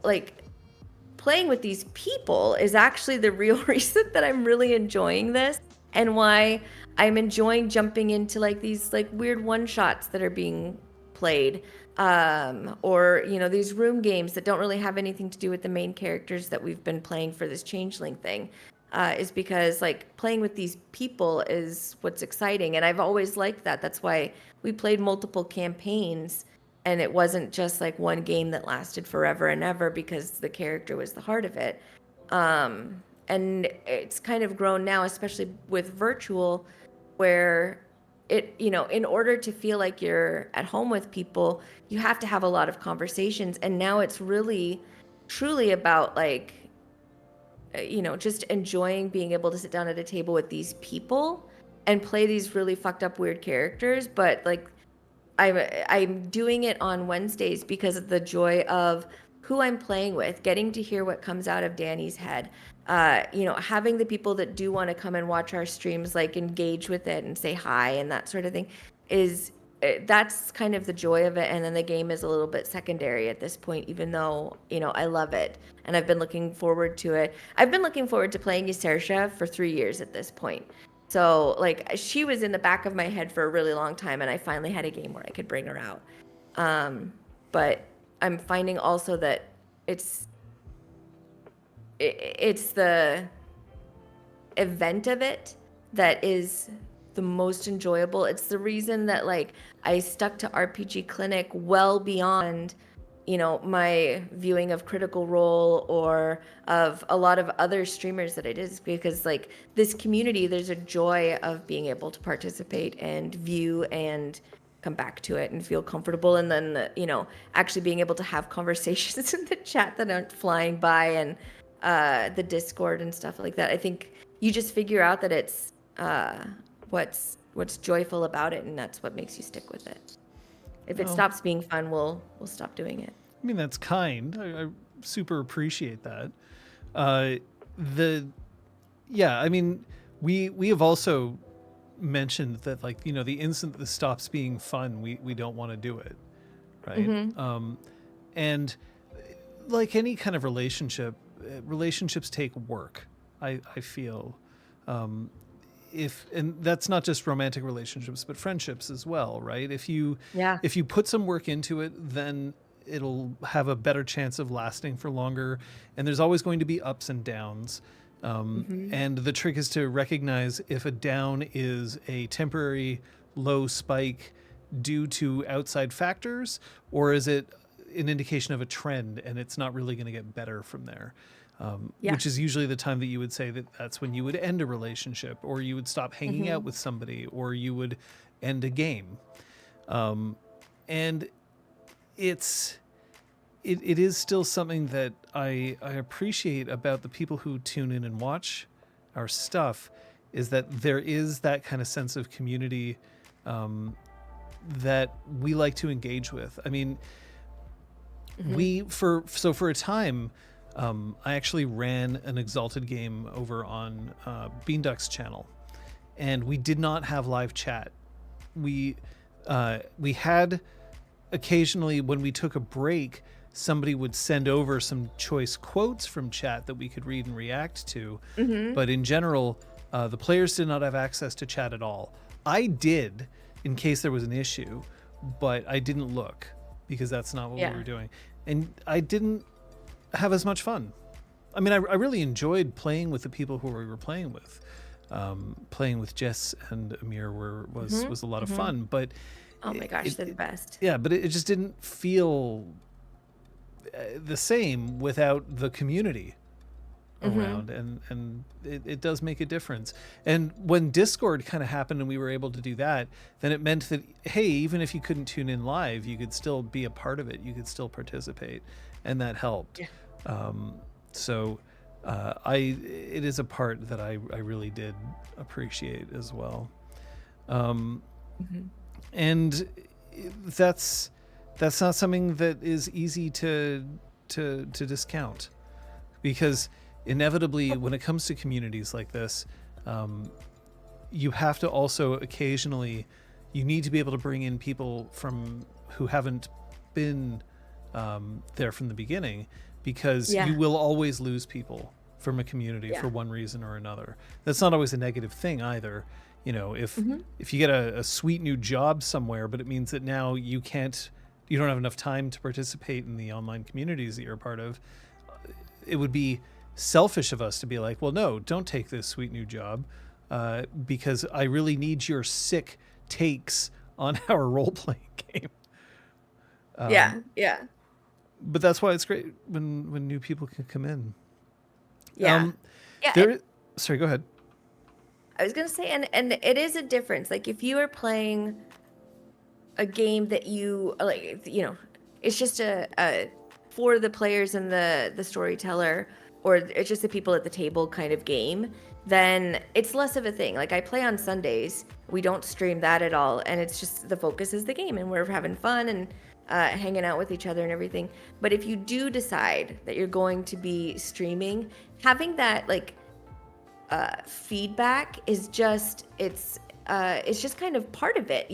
like playing with these people is actually the real reason that I'm really enjoying this, and why I'm enjoying jumping into like these like weird one-shots that are being played, or these room games that don't really have anything to do with the main characters that we've been playing for this changeling thing, is because like playing with these people is what's exciting. And I've always liked that. That's why we played multiple campaigns, and it wasn't just like one game that lasted forever and ever, because the character was the heart of it. And it's kind of grown now, especially with virtual, where in order to feel like you're at home with people, you have to have a lot of conversations. And now it's really, truly about like, just enjoying being able to sit down at a table with these people and play these really fucked up weird characters. But like, I'm doing it on Wednesdays because of the joy of who I'm playing with, getting to hear what comes out of Danny's head. Having the people that do want to come and watch our streams like engage with it and say hi and that sort of thing is that's kind of the joy of it. And then the game is a little bit secondary at this point, even though I love it and I've been looking forward to it. I've been looking forward to playing Ysersha for 3 years at this point. So like she was in the back of my head for a really long time, and I finally had a game where I could bring her out. But I'm finding also that it's the event of it that is the most enjoyable. It's the reason that like I stuck to RPGClinic well beyond my viewing of Critical Role or of a lot of other streamers that I did, because like this community, there's a joy of being able to participate and view and come back to it and feel comfortable. And then, actually being able to have conversations in the chat that aren't flying by and the Discord and stuff like that. I think you just figure out that it's what's joyful about it, and that's what makes you stick with it. If it stops being fun, we'll stop doing it. I mean, that's kind. I super appreciate that. I mean, we have also mentioned that, like, the instant this stops being fun, we don't want to do it, right? Mm-hmm. And like any kind of relationships take work. I feel. And that's not just romantic relationships, but friendships as well, right? If you put some work into it, then it'll have a better chance of lasting for longer. And there's always going to be ups and downs. And the trick is to recognize if a down is a temporary low spike due to outside factors, or is it an indication of a trend and it's not really going to get better from there. Which is usually the time that you would say that that's when you would end a relationship, or you would stop hanging out with somebody, or you would end a game. And it is still something that I appreciate about the people who tune in and watch our stuff, is that there is that kind of sense of community that we like to engage with. I mean, for a time, I actually ran an Exalted game over on Beanduck's channel, and we did not have live chat. We had occasionally, when we took a break, somebody would send over some choice quotes from chat that we could read and react to. But in general, the players did not have access to chat at all. I did, in case there was an issue, but I didn't look because that's not what we were doing. And I didn't have as much fun. I mean, I really enjoyed playing with the people who we were playing with. Playing with Jess and Amir was a lot of fun, but oh my gosh, they're the best. Yeah, but it just didn't feel the same without the community around, and it does make a difference. And when Discord kind of happened and we were able to do that, then it meant that, hey, even if you couldn't tune in live, you could still be a part of it, you could still participate, and that helped. It is a part that I really did appreciate as well. And that's not something that is easy to discount, because inevitably when it comes to communities like this, you have to also occasionally, you need to be able to bring in people who haven't been there from the beginning, because you will always lose people from a community for one reason or another. That's not always a negative thing either. If you get a sweet new job somewhere, but it means that now you don't have enough time to participate in the online communities that you're a part of, it would be selfish of us to be like, well, no, don't take this sweet new job, because I really need your sick takes on our role-playing game. But that's why it's great when new people can come in. Sorry, go ahead. I was gonna say, and it is a difference. Like if you are playing a game that you like, it's just a for the players and the storyteller, or it's just the people at the table kind of game, then it's less of a thing. Like I play on Sundays, we don't stream that at all, and it's just the focus is the game, and we're having fun and hanging out with each other and everything. But if you do decide that you're going to be streaming, having that like feedback is just it's just kind of part of it,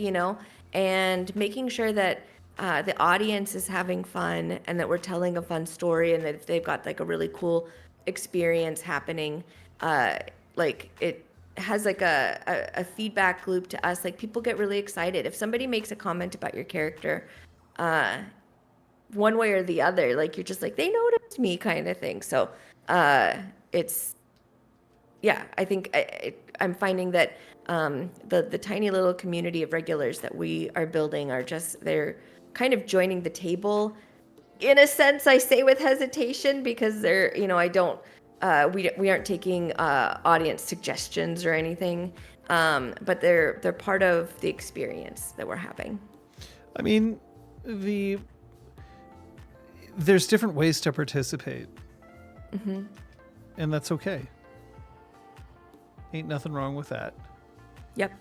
and making sure that the audience is having fun and that we're telling a fun story and that if they've got like a really cool experience happening, like it has like a feedback loop to us. Like people get really excited if somebody makes a comment about your character, one way or the other, like you're just like, they noticed me kind of thing. So it's yeah, I think I'm finding that the tiny little community of regulars that we are building are just, they're kind of joining the table in a sense. I say with hesitation because they're, I don't, we aren't taking audience suggestions or anything, but they're part of the experience that we're having. I mean, there's different ways to participate, and that's okay. Ain't nothing wrong with that. Yep.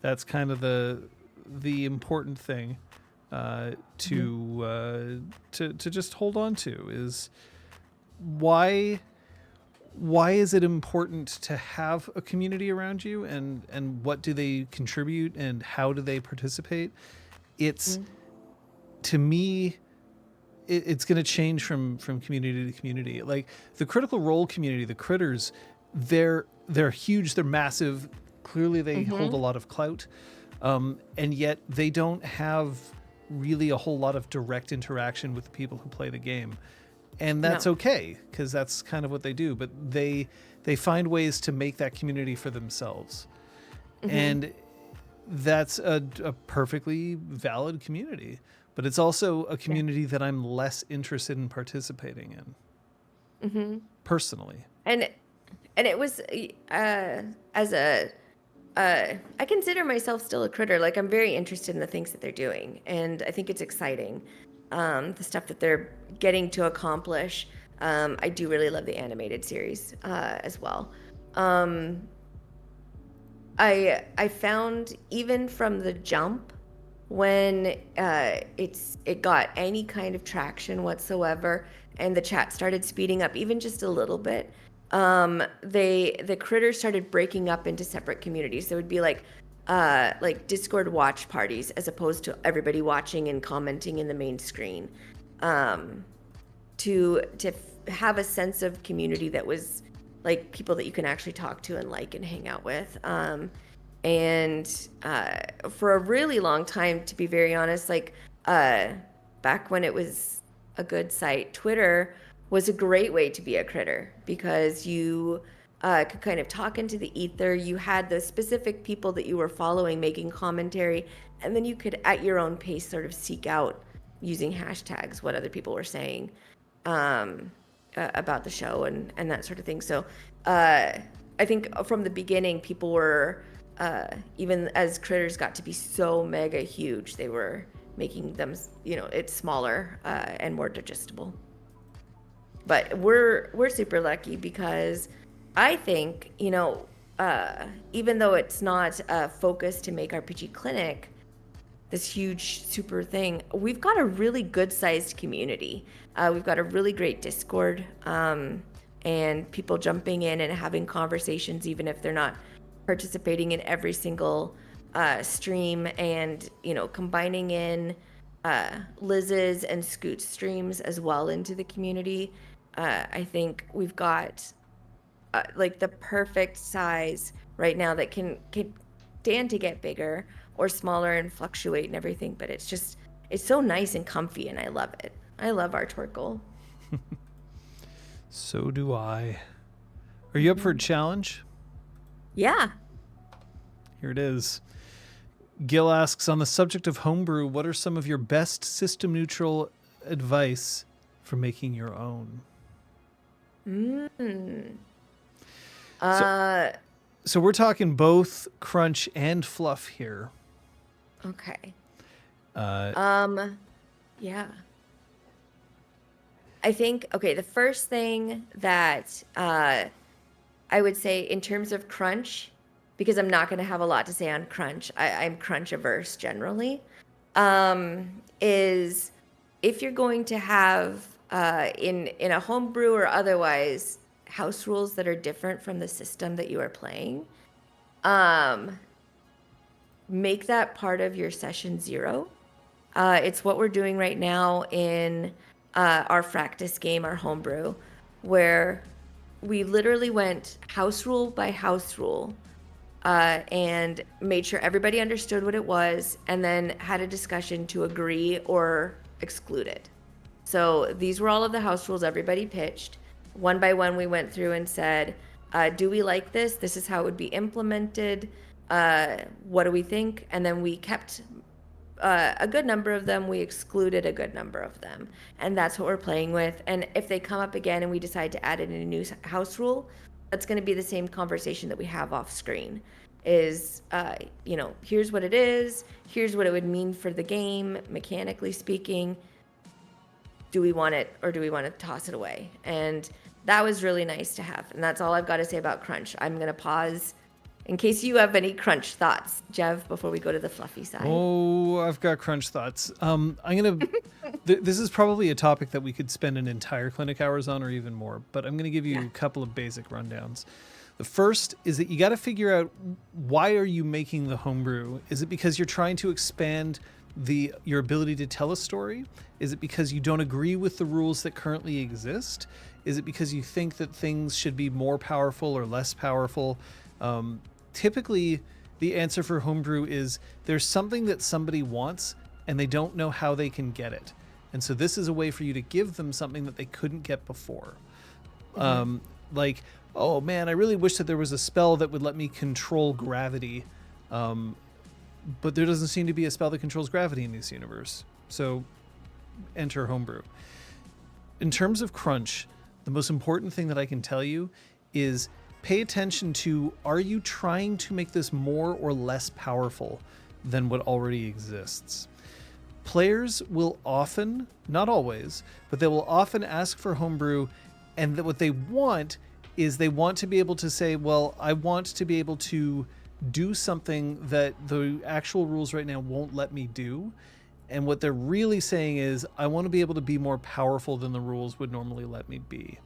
That's kind of the important thing to just hold on to is why is it important to have a community around you, and what do they contribute and how do they participate? It's to me, it's going to change from community to community. Like the Critical Role community, the critters, they're huge, they're massive. Clearly they hold a lot of clout, and yet they don't have really a whole lot of direct interaction with the people who play the game, and that's okay because that's kind of what they do. But they find ways to make that community for themselves, and that's a perfectly valid community. But it's also a community that I'm less interested in participating in personally. And it was as a I consider myself still a critter. Like I'm very interested in the things that they're doing, and I think it's exciting, the stuff that they're getting to accomplish. I do really love the animated series as well. I found even from the jump when it got any kind of traction whatsoever, and the chat started speeding up even just a little bit. The critters started breaking up into separate communities. There would be like Discord watch parties as opposed to everybody watching and commenting in the main screen, to have a sense of community that was like people that you can actually talk to and like and hang out with. And for a really long time, to be very honest, like back when it was a good site, Twitter was a great way to be a critter because you could kind of talk into the ether. You had the specific people that you were following making commentary, and then you could, at your own pace, sort of seek out using hashtags what other people were saying about the show and that sort of thing. So I think from the beginning, people were, even as critters got to be so mega huge, they were making them, it's smaller and more digestible. But we're super lucky because I think, even though it's not a focus to make RPGClinic this huge super thing, we've got a really good sized community. We've got a really great Discord, and people jumping in and having conversations, even if they're not participating in every single stream, and combining in Liz's and Scoot's streams as well into the community. I think we've got like the perfect size right now that can stand to get bigger or smaller and fluctuate and everything. But it's so nice and comfy, and I love it. I love our Torkoal. So do I. Are you up for a challenge? Yeah. Here it is. Gil asks, on the subject of homebrew, what are some of your best system neutral advice for making your own? So we're talking both crunch and fluff here. Okay. Yeah. I think, okay, the first thing that I would say in terms of crunch, because I'm not going to have a lot to say on crunch, I'm crunch averse generally, is if you're going to have in a homebrew or otherwise house rules that are different from the system that you are playing, make that part of your session 0. It's what we're doing right now in our practice game, our homebrew, where we literally went house rule by house rule and made sure everybody understood what it was, and then had a discussion to agree or exclude it. So these were all of the house rules everybody pitched. One by one, we went through and said, do we like this? This is how it would be implemented. What do we think? And then we kept a good number of them. We excluded a good number of them. And that's what we're playing with. And if they come up again and we decide to add in a new house rule, that's going to be the same conversation that we have off screen. Is, here's what it is. Here's what it would mean for the game, mechanically speaking. Do we want it or do we want to toss it away? And that was really nice to have. And that's all I've got to say about crunch. I'm going to pause in case you have any crunch thoughts, Jev, before we go to the fluffy side. Oh, I've got crunch thoughts. This is probably a topic that we could spend an entire clinic hours on or even more, but I'm going to give you a couple of basic rundowns. The first is that you got to figure out, why are you making the homebrew? Is it because you're trying to expand your ability to tell a story? Is it because you don't agree with the rules that currently exist? Is it because you think that things should be more powerful or less powerful? Typically, the answer for homebrew is there's something that somebody wants and they don't know how they can get it. And so this is a way for you to give them something that they couldn't get before. Mm-hmm. Like, oh man, I really wish that there was a spell that would let me control gravity. But there doesn't seem to be a spell that controls gravity in this universe. So enter homebrew. In terms of crunch, the most important thing that I can tell you is pay attention to, are you trying to make this more or less powerful than what already exists? Players will often, not always, but they will often ask for homebrew, and that what they want is they want to be able to say, well, I want to be able to do something that the actual rules right now won't let me do. And what they're really saying is, I want to be able to be more powerful than the rules would normally let me be.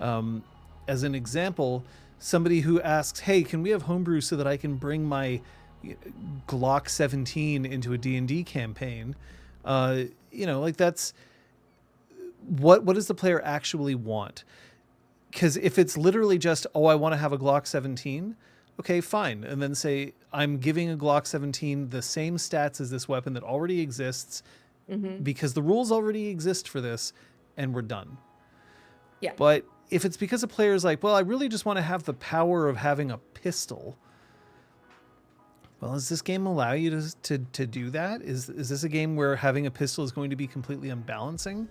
As an example, somebody who asks, hey, can we have homebrew so that I can bring my Glock 17 into a D&D campaign? That's what does the player actually want? Because if it's literally just, oh, I want to have a Glock 17, okay, fine. And then say, I'm giving a Glock 17 the same stats as this weapon that already exists, because the rules already exist for this, and we're done. Yeah. But if it's because a player is like, well, I really just want to have the power of having a pistol. Well, does this game allow you to do that? Is this a game where having a pistol is going to be completely unbalancing?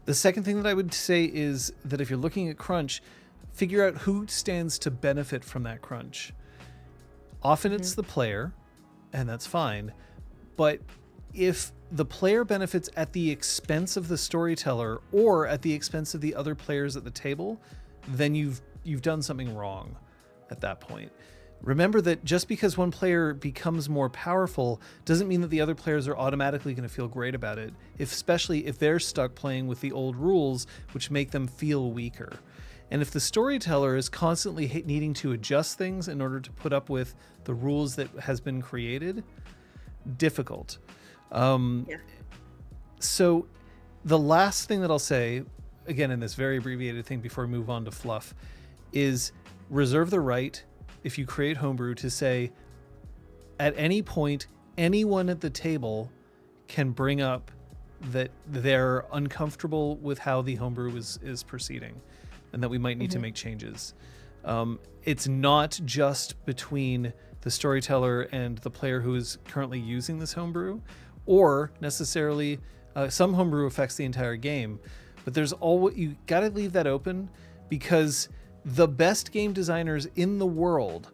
The second thing that I would say is that if you're looking at crunch, figure out who stands to benefit from that crunch. Often it's the player, and that's fine. But if the player benefits at the expense of the storyteller or at the expense of the other players at the table, then you've done something wrong at that point. Remember that just because one player becomes more powerful doesn't mean that the other players are automatically going to feel great about it, especially if they're stuck playing with the old rules, which make them feel weaker. And if the storyteller is constantly needing to adjust things in order to put up with the rules that has been created, difficult. So the last thing that I'll say, again, in this very abbreviated thing before we move on to fluff, is reserve the right, if you create homebrew, to say at any point, anyone at the table can bring up that they're uncomfortable with how the homebrew is proceeding and that we might need to make changes. It's not just between the storyteller and the player who is currently using this homebrew, or necessarily some homebrew affects the entire game, but you got to leave that open, because the best game designers in the world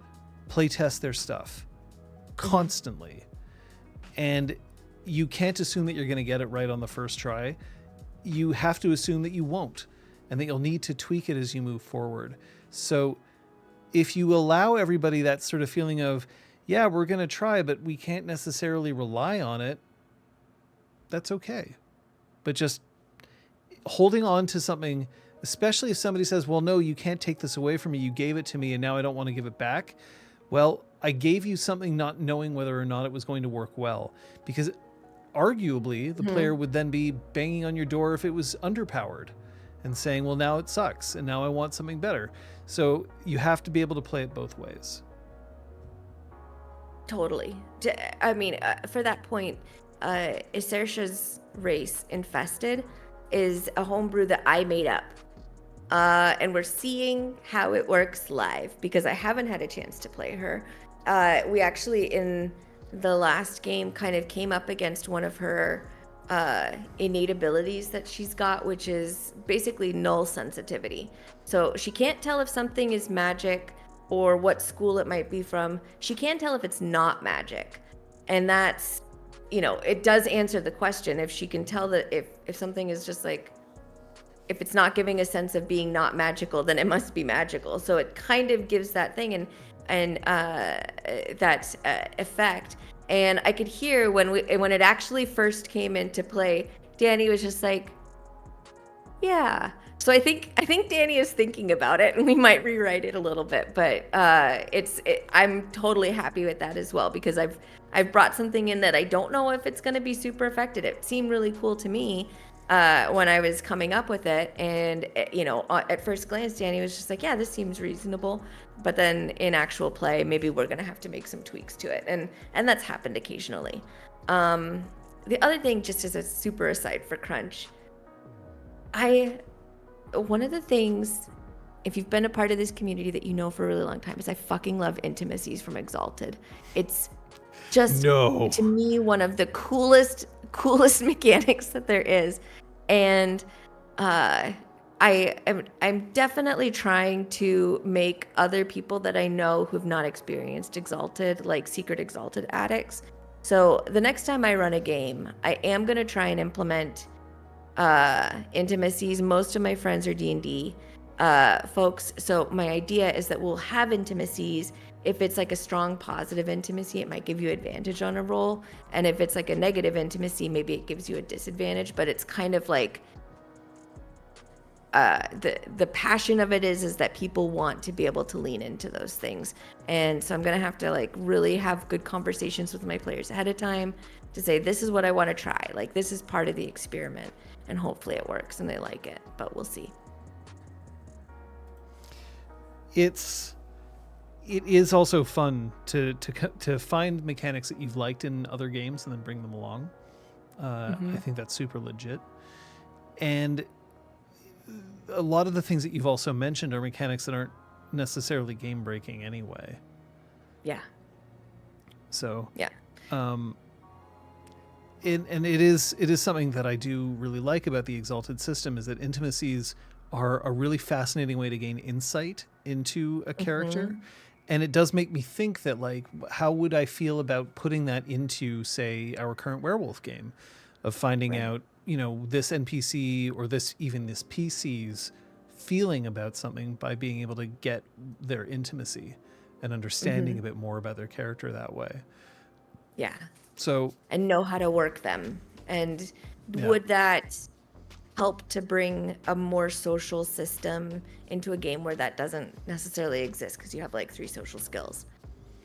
playtest their stuff constantly. And you can't assume that you're going to get it right on the first try. You have to assume that you won't, and that you'll need to tweak it as you move forward. So if you allow everybody that sort of feeling of, yeah, we're going to try, but we can't necessarily rely on it, that's okay. But just holding on to something, especially if somebody says, well, no, you can't take this away from me. You gave it to me and now I don't want to give it back. Well, I gave you something not knowing whether or not it was going to work well, because arguably the player would then be banging on your door if it was underpowered and saying, well, now it sucks and now I want something better. So you have to be able to play it both ways. Totally. I mean, for that point, Isersha's race, Infested, is a homebrew that I made up. And we're seeing how it works live, because I haven't had a chance to play her. We actually, in the last game, kind of came up against one of her innate abilities that she's got, which is basically null sensitivity. So she can't tell if something is magic or what school it might be from. She can tell if it's not magic. And that's, it does answer the question. If she can tell that if something is just like, if it's not giving a sense of being not magical, then it must be magical. So it kind of gives that thing and that effect. And I could hear when it actually first came into play, Danny was just like, yeah. So I think Danny is thinking about it, and we might rewrite it a little bit. But I'm totally happy with that as well, because I've brought something in that I don't know if it's going to be super effective. It seemed really cool to me when I was coming up with it, and at first glance, Danny was just like, yeah, this seems reasonable. But then in actual play, maybe we're gonna have to make some tweaks to it, and that's happened occasionally. The other thing, just as a super aside for Crunch, one of the things, if you've been a part of this community that you know for a really long time, is I fucking love intimacies from Exalted. It's just, to me, one of the coolest mechanics that there is. And I'm definitely trying to make other people that I know who've not experienced Exalted, like secret Exalted addicts. So the next time I run a game, I am going to try and implement intimacies. Most of my friends are D&D folks. So my idea is that we'll have intimacies. If it's like a strong positive intimacy, it might give you advantage on a roll. And if it's like a negative intimacy, maybe it gives you a disadvantage. But it's kind of like the passion of it is that people want to be able to lean into those things. And so I'm going to have to like really have good conversations with my players ahead of time to say, this is what I want to try. Like, this is part of the experiment, and hopefully it works and they like it, but we'll see. It is also fun to find mechanics that you've liked in other games and then bring them along. I think that's super legit. And a lot of the things that you've also mentioned are mechanics that aren't necessarily game breaking anyway. Yeah. So yeah. And it is something that I do really like about the Exalted system, is that intimacies are a really fascinating way to gain insight into a character. And it does make me think that, like, how would I feel about putting that into, say, our current werewolf game, of finding out, this NPC or this PC's feeling about something by being able to get their intimacy and understanding a bit more about their character that way. Yeah. So, and know how to work them. And would that help to bring a more social system into a game where that doesn't necessarily exist, because you have like 3 social skills?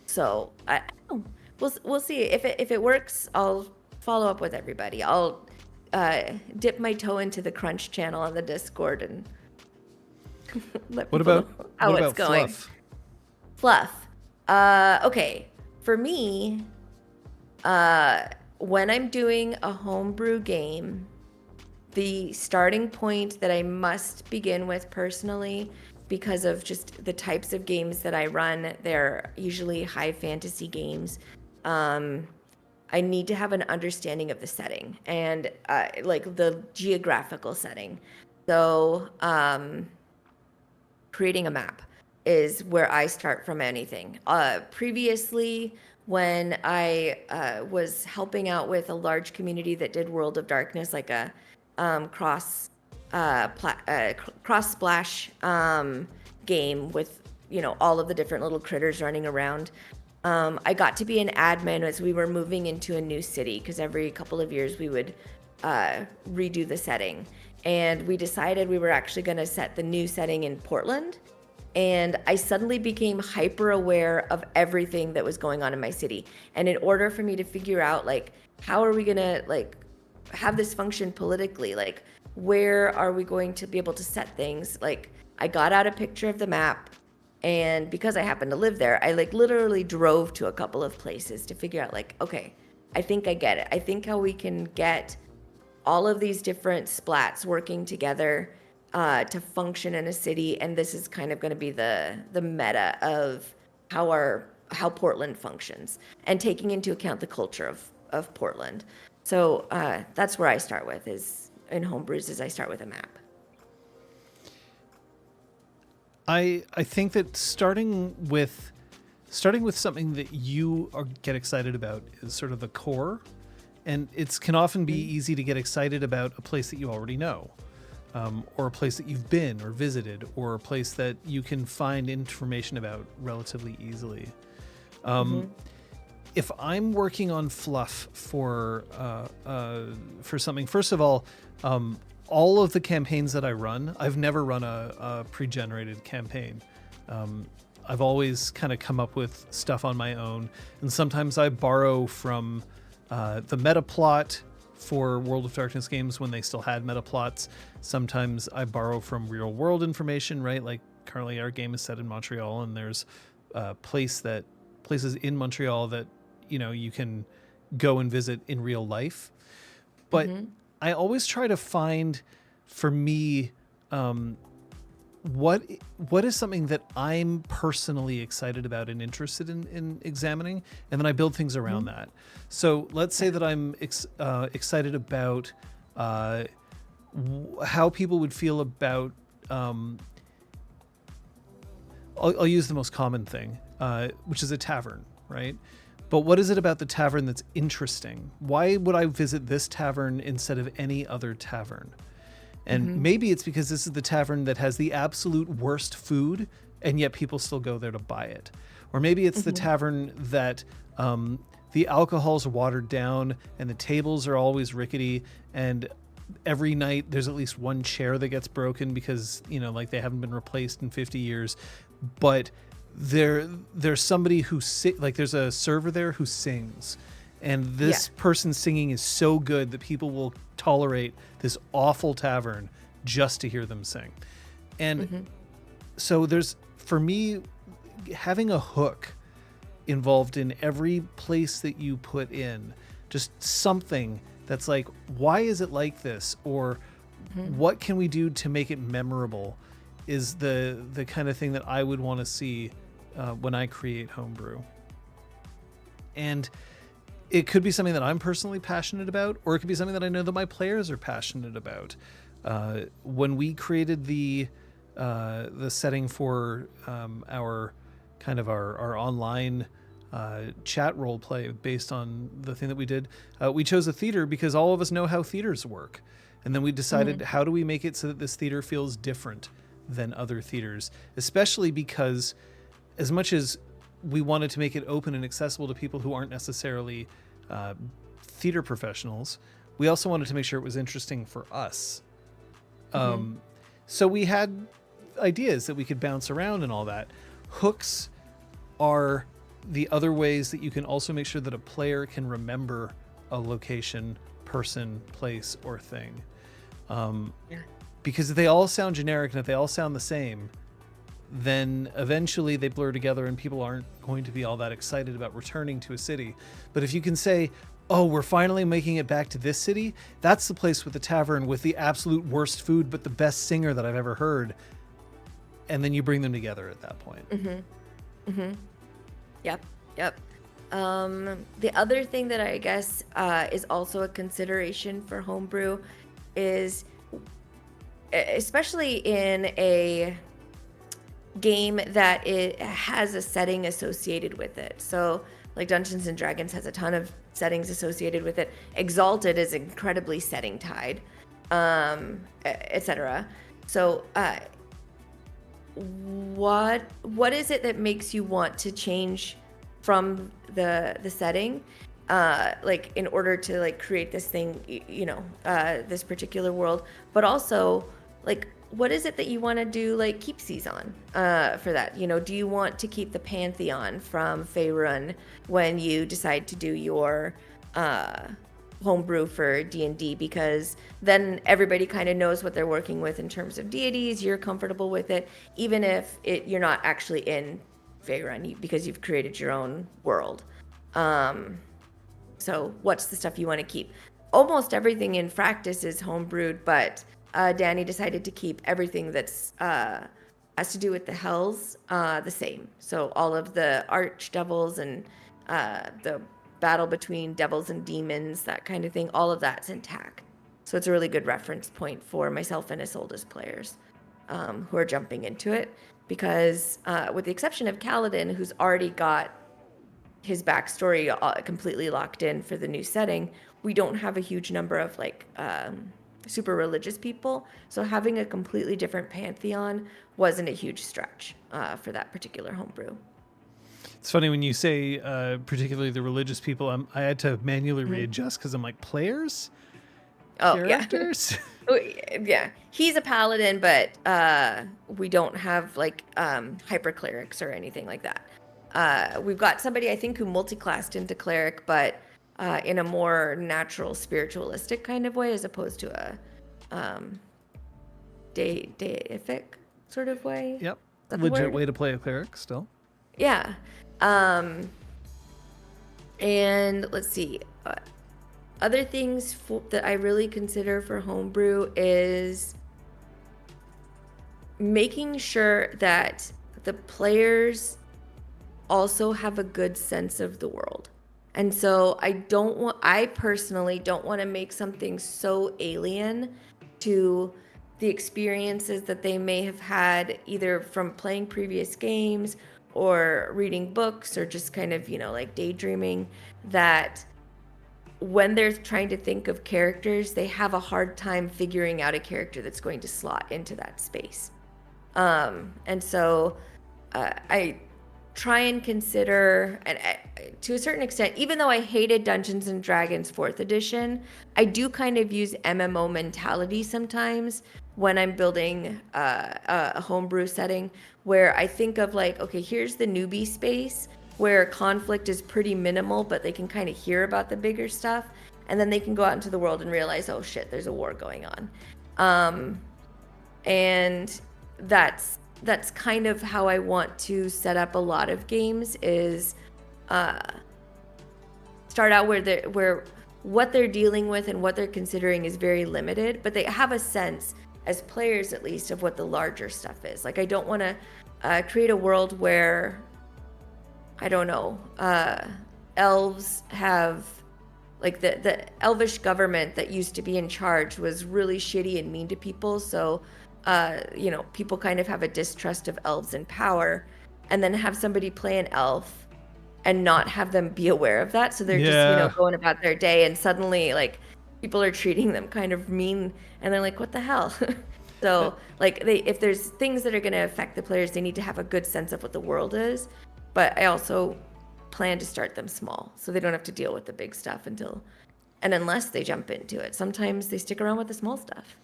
So I don't know. We'll see. If it works, I'll follow up with everybody. I'll dip my toe into the Crunch channel on the Discord and let people know how it's going. Fluff. Okay. For me, when I'm doing a homebrew game, the starting point that I must begin with personally, because of just the types of games that I run, they're usually high fantasy games. I need to have an understanding of the setting and like the geographical setting. So creating a map is where I start from anything. Previously, when I was helping out with a large community that did World of Darkness, like a cross splash game with all of the different little critters running around. I got to be an admin as we were moving into a new city, because every couple of years we would redo the setting. And we decided we were actually going to set the new setting in Portland. And I suddenly became hyper aware of everything that was going on in my city. And in order for me to figure out, like, how are we going to, like, have this function politically? Like, where are we going to be able to set things? Like, I got out a picture of the map. And because I happen to live there, I like literally drove to a couple of places to figure out, like, okay, I think I get it. I think how we can get all of these different splats working together to function in a city, and this is kind of going to be the meta of how Portland functions, and taking into account the culture of Portland. So that's where I start with, is in homebrews, is I start with a map. I think that starting with something that you get excited about is sort of the core, and it can often be easy to get excited about a place that you already know, or a place that you've been or visited, or a place that you can find information about relatively easily. If I'm working on fluff for something, first of all of the campaigns that I run, I've never run a pre-generated campaign. I've always kind of come up with stuff on my own, and sometimes I borrow from the meta plot for World of Darkness games when they still had meta plots. Sometimes I borrow from real world information, right? Like currently our game is set in Montreal, and there's places in Montreal that you can go and visit in real life. But I always try to find, for me, what is something that I'm personally excited about and interested in examining, and then I build things around that. So let's say that I'm excited about how people would feel about. I'll use the most common thing, which is a tavern, right? But what is it about the tavern that's interesting? Why would I visit this tavern instead of any other tavern? And maybe it's because this is the tavern that has the absolute worst food, and yet people still go there to buy it. Or maybe it's the tavern that the alcohol's watered down and the tables are always rickety, and every night there's at least one chair that gets broken because, like they haven't been replaced in 50 years. But there's somebody who there's a server there who sings, and this person singing is so good that people will tolerate this awful tavern just to hear them sing. And so for me, having a hook involved in every place that you put in, just something that's like, why is it like this, or what can we do to make it memorable, is the kind of thing that I would want to see when I create homebrew. And it could be something that I'm personally passionate about, or it could be something that I know that my players are passionate about. When we created the setting for our online chat role play based on the thing that we did, we chose a theater because all of us know how theaters work. And then we decided, how do we make it so that this theater feels different than other theaters, especially because as much as we wanted to make it open and accessible to people who aren't necessarily theater professionals, we also wanted to make sure it was interesting for us. So we had ideas that we could bounce around and all that. Hooks are the other ways that you can also make sure that a player can remember a location, person, place, or thing. Because if they all sound generic and if they all sound the same, then eventually they blur together and people aren't going to be all that excited about returning to a city. But if you can say, oh, we're finally making it back to this city, that's the place with the tavern with the absolute worst food but the best singer that I've ever heard, and then you bring them together at that point. Yep. The other thing that I guess is also a consideration for homebrew is, especially in game that it has a setting associated with it. So like Dungeons and Dragons has a ton of settings associated with it. Exalted is incredibly setting tied, etc. So what is it that makes you want to change from the setting, like in order to like create this thing, this particular world, but also like what is it that you want to do like keepsies on for that? Do you want to keep the Pantheon from Faerun when you decide to do your homebrew for D&D, because then everybody kind of knows what they're working with in terms of deities, you're comfortable with it, even if you're not actually in Faerun because you've created your own world. So what's the stuff you want to keep? Almost everything in Fractus is homebrewed, but Danny decided to keep everything that's has to do with the hells the same. So all of the archdevils and the battle between devils and demons, that kind of thing, all of that's intact. So it's a really good reference point for myself and Isolde's players who are jumping into it, because with the exception of Kaladin, who's already got his backstory completely locked in for the new setting, we don't have a huge number of like super religious people. So having a completely different pantheon wasn't a huge stretch for that particular homebrew. It's funny when you say particularly the religious people, I had to manually readjust because I'm like, players? Characters? Yeah. He's a paladin, but we don't have like hyper clerics or anything like that. We've got somebody, I think, who multi-classed into cleric, but in a more natural spiritualistic kind of way, as opposed to a deific sort of way. Yep. Legit way to play a cleric still. Yeah. And let's see. Other things that I really consider for homebrew is making sure that the players also have a good sense of the world. And so I personally don't want to make something so alien to the experiences that they may have had either from playing previous games or reading books or just kind of, like daydreaming, that when they're trying to think of characters, they have a hard time figuring out a character that's going to slot into that space. And so I try and consider, and to a certain extent, even though I hated Dungeons and Dragons 4th edition, I do kind of use MMO mentality sometimes when I'm building a homebrew setting, where I think of like, okay, here's the newbie space where conflict is pretty minimal, but they can kind of hear about the bigger stuff, and then they can go out into the world and realize, oh shit, there's a war going on. And that's kind of how I want to set up a lot of games, is start out where what they're dealing with and what they're considering is very limited, but they have a sense, as players at least, of what the larger stuff is. Like, I don't want to create a world where, I don't know, elves have, like, the elvish government that used to be in charge was really shitty and mean to people, so people kind of have a distrust of elves in power, and then have somebody play an elf and not have them be aware of that, so they're just going about their day, and suddenly like people are treating them kind of mean, and they're like, what the hell? So like if there's things that are going to affect the players, they need to have a good sense of what the world is, but I also plan to start them small so they don't have to deal with the big stuff unless they jump into it. Sometimes they stick around with the small stuff.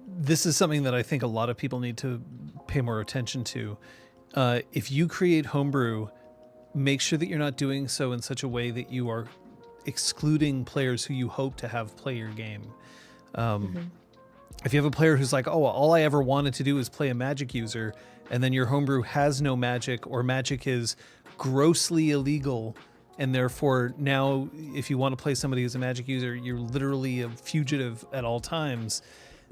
This is something that I think a lot of people need to pay more attention to. If you create homebrew, make sure that you're not doing so in such a way that you are excluding players who you hope to have play your game. If you have a player who's like, oh, all I ever wanted to do is play a magic user, and then your homebrew has no magic, or magic is grossly illegal, and therefore now if you want to play somebody who's a magic user, you're literally a fugitive at all times.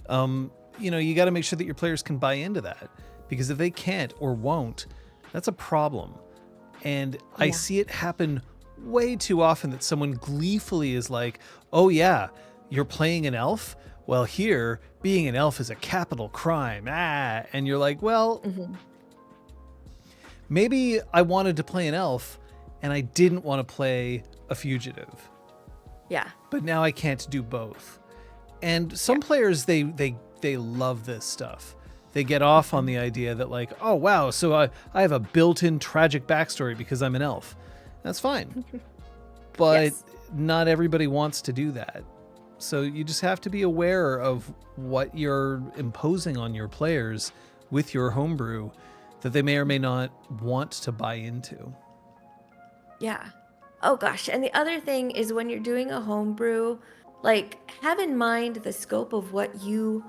You got to make sure that your players can buy into that, because if they can't or won't, that's a problem. And I see it happen way too often that someone gleefully is like, oh yeah, you're playing an elf? well, here being an elf is a capital crime. And you're like, well, maybe I wanted to play an elf and I didn't want to play a fugitive. Yeah. But now I can't do both. And some players, they love this stuff. They get off on the idea that like, oh, wow, so I have a built-in tragic backstory because I'm an elf. That's fine. But not everybody wants to do that. So you just have to be aware of what you're imposing on your players with your homebrew that they may or may not want to buy into. Yeah. Oh gosh. And the other thing is when you're doing a homebrew, like have in mind the scope of what you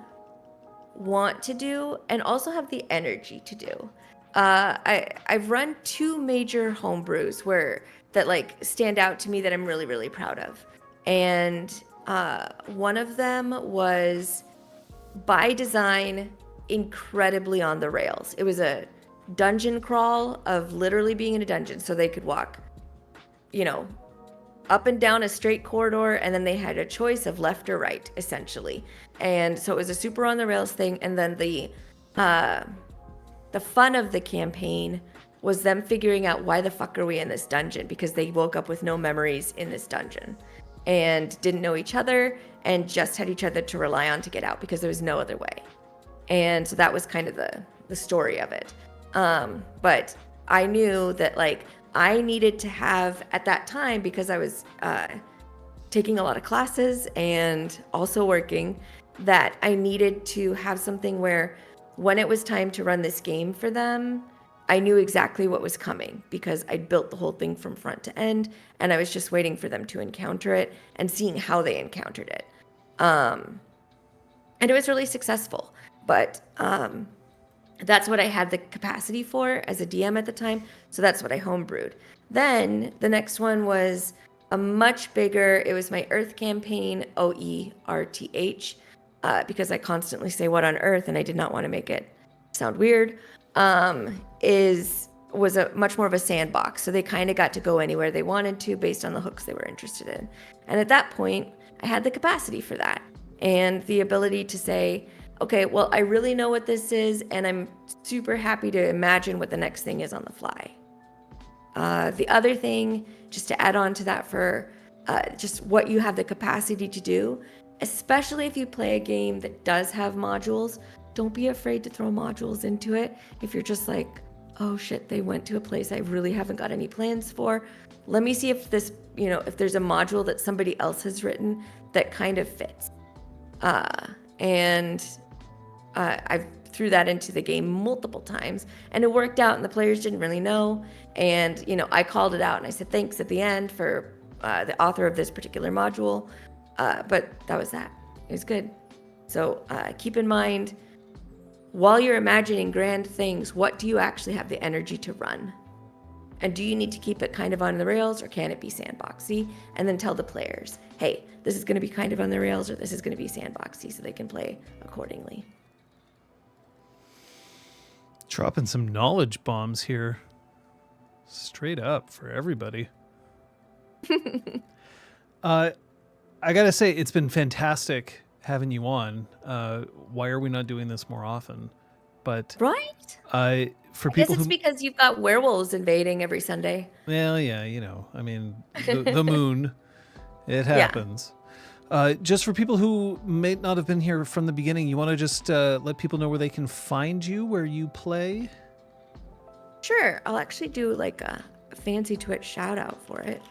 want to do and also have the energy to do. I've run 2 major homebrews that like stand out to me that I'm really, really proud of. And one of them was by design incredibly on the rails. It was a dungeon crawl of literally being in a dungeon, so they could walk, up and down a straight corridor, and then they had a choice of left or right, essentially. And so it was a super on the rails thing. And then the fun of the campaign was them figuring out why the fuck are we in this dungeon, because they woke up with no memories in this dungeon and didn't know each other and just had each other to rely on to get out because there was no other way. And so that was kind of the story of it. But I knew that like I needed to have at that time, because I was taking a lot of classes and also working, that I needed to have something where when it was time to run this game for them, I knew exactly what was coming because I'd built the whole thing from front to end, and I was just waiting for them to encounter it and seeing how they encountered it. And it was really successful, but that's what I had the capacity for as a DM at the time, so that's what I homebrewed. Then the next one was a much bigger, it was my Earth campaign, OERTH, because I constantly say what on earth and I did not want to make it sound weird, was a much more of a sandbox. So they kind of got to go anywhere they wanted to based on the hooks they were interested in. And at that point, I had the capacity for that and the ability to say, okay, well, I really know what this is, and I'm super happy to imagine what the next thing is on the fly. The other thing, just to add on to that for just what you have the capacity to do, especially if you play a game that does have modules, don't be afraid to throw modules into it. If you're just like, oh shit, they went to a place I really haven't got any plans for. Let me see if this, if there's a module that somebody else has written that kind of fits. And I threw that into the game multiple times, and it worked out, and the players didn't really know. And, I called it out, and I said thanks at the end for the author of this particular module. But that was that. It was good. So keep in mind, while you're imagining grand things, what do you actually have the energy to run? And do you need to keep it kind of on the rails, or can it be sandboxy? And then tell the players, hey, this is going to be kind of on the rails, or this is going to be sandboxy, so they can play accordingly. Dropping some knowledge bombs here. Straight up for everybody. I gotta say, it's been fantastic having you on. Why are we not doing this more often? But right? For I people, guess it's because you've got werewolves invading every Sunday. Well, yeah, I mean, the moon, it happens. Yeah. Just for people who may not have been here from the beginning, you want to just let people know where they can find you, where you play? Sure. I'll actually do like a fancy Twitch shout out for it.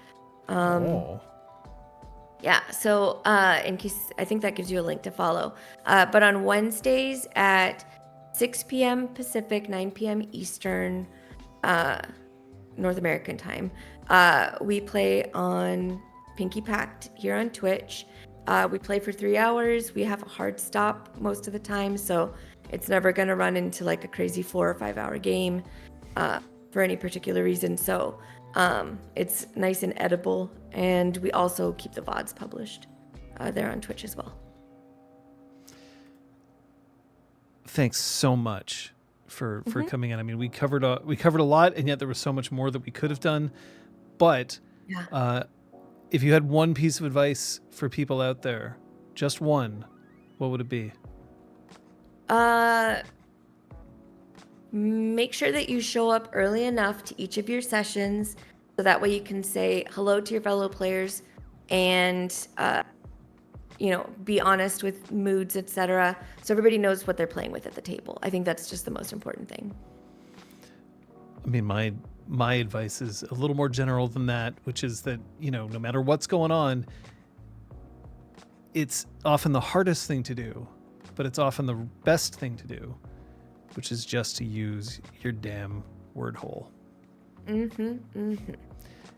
Yeah, so in case, I think that gives you a link to follow. But on Wednesdays at 6 p.m. Pacific, 9 p.m. Eastern, North American time, we play on Pinky Pact here on Twitch. We play for 3 hours. We have a hard stop most of the time, so it's never going to run into like a crazy 4 or 5 hour game for any particular reason. So it's nice and edible, and we also keep the VODs published there on Twitch as well. Thanks so much for coming in. I mean, we covered a lot, and yet there was so much more that we could have done. But if you had one piece of advice for people out there, just one, what would it be? Make sure that you show up early enough to each of your sessions so that way you can say hello to your fellow players and be honest with moods, etc. So everybody knows what they're playing with at the table. I think that's just the most important thing. I mean, my advice is a little more general than that, which is that, no matter what's going on, it's often the hardest thing to do, but it's often the best thing to do, which is just to use your damn word hole.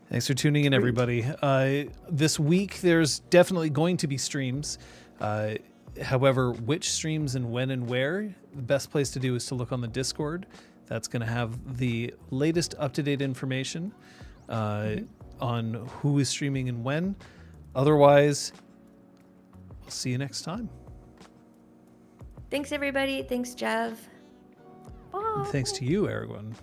Thanks for tuning in, everybody. This week, there's definitely going to be streams. However, which streams and when and where, the best place to do is to look on the Discord. That's going to have the latest up-to-date information on who is streaming and when. Otherwise, we'll see you next time. Thanks, everybody. Thanks, Jeff. And thanks to you, eiragwen.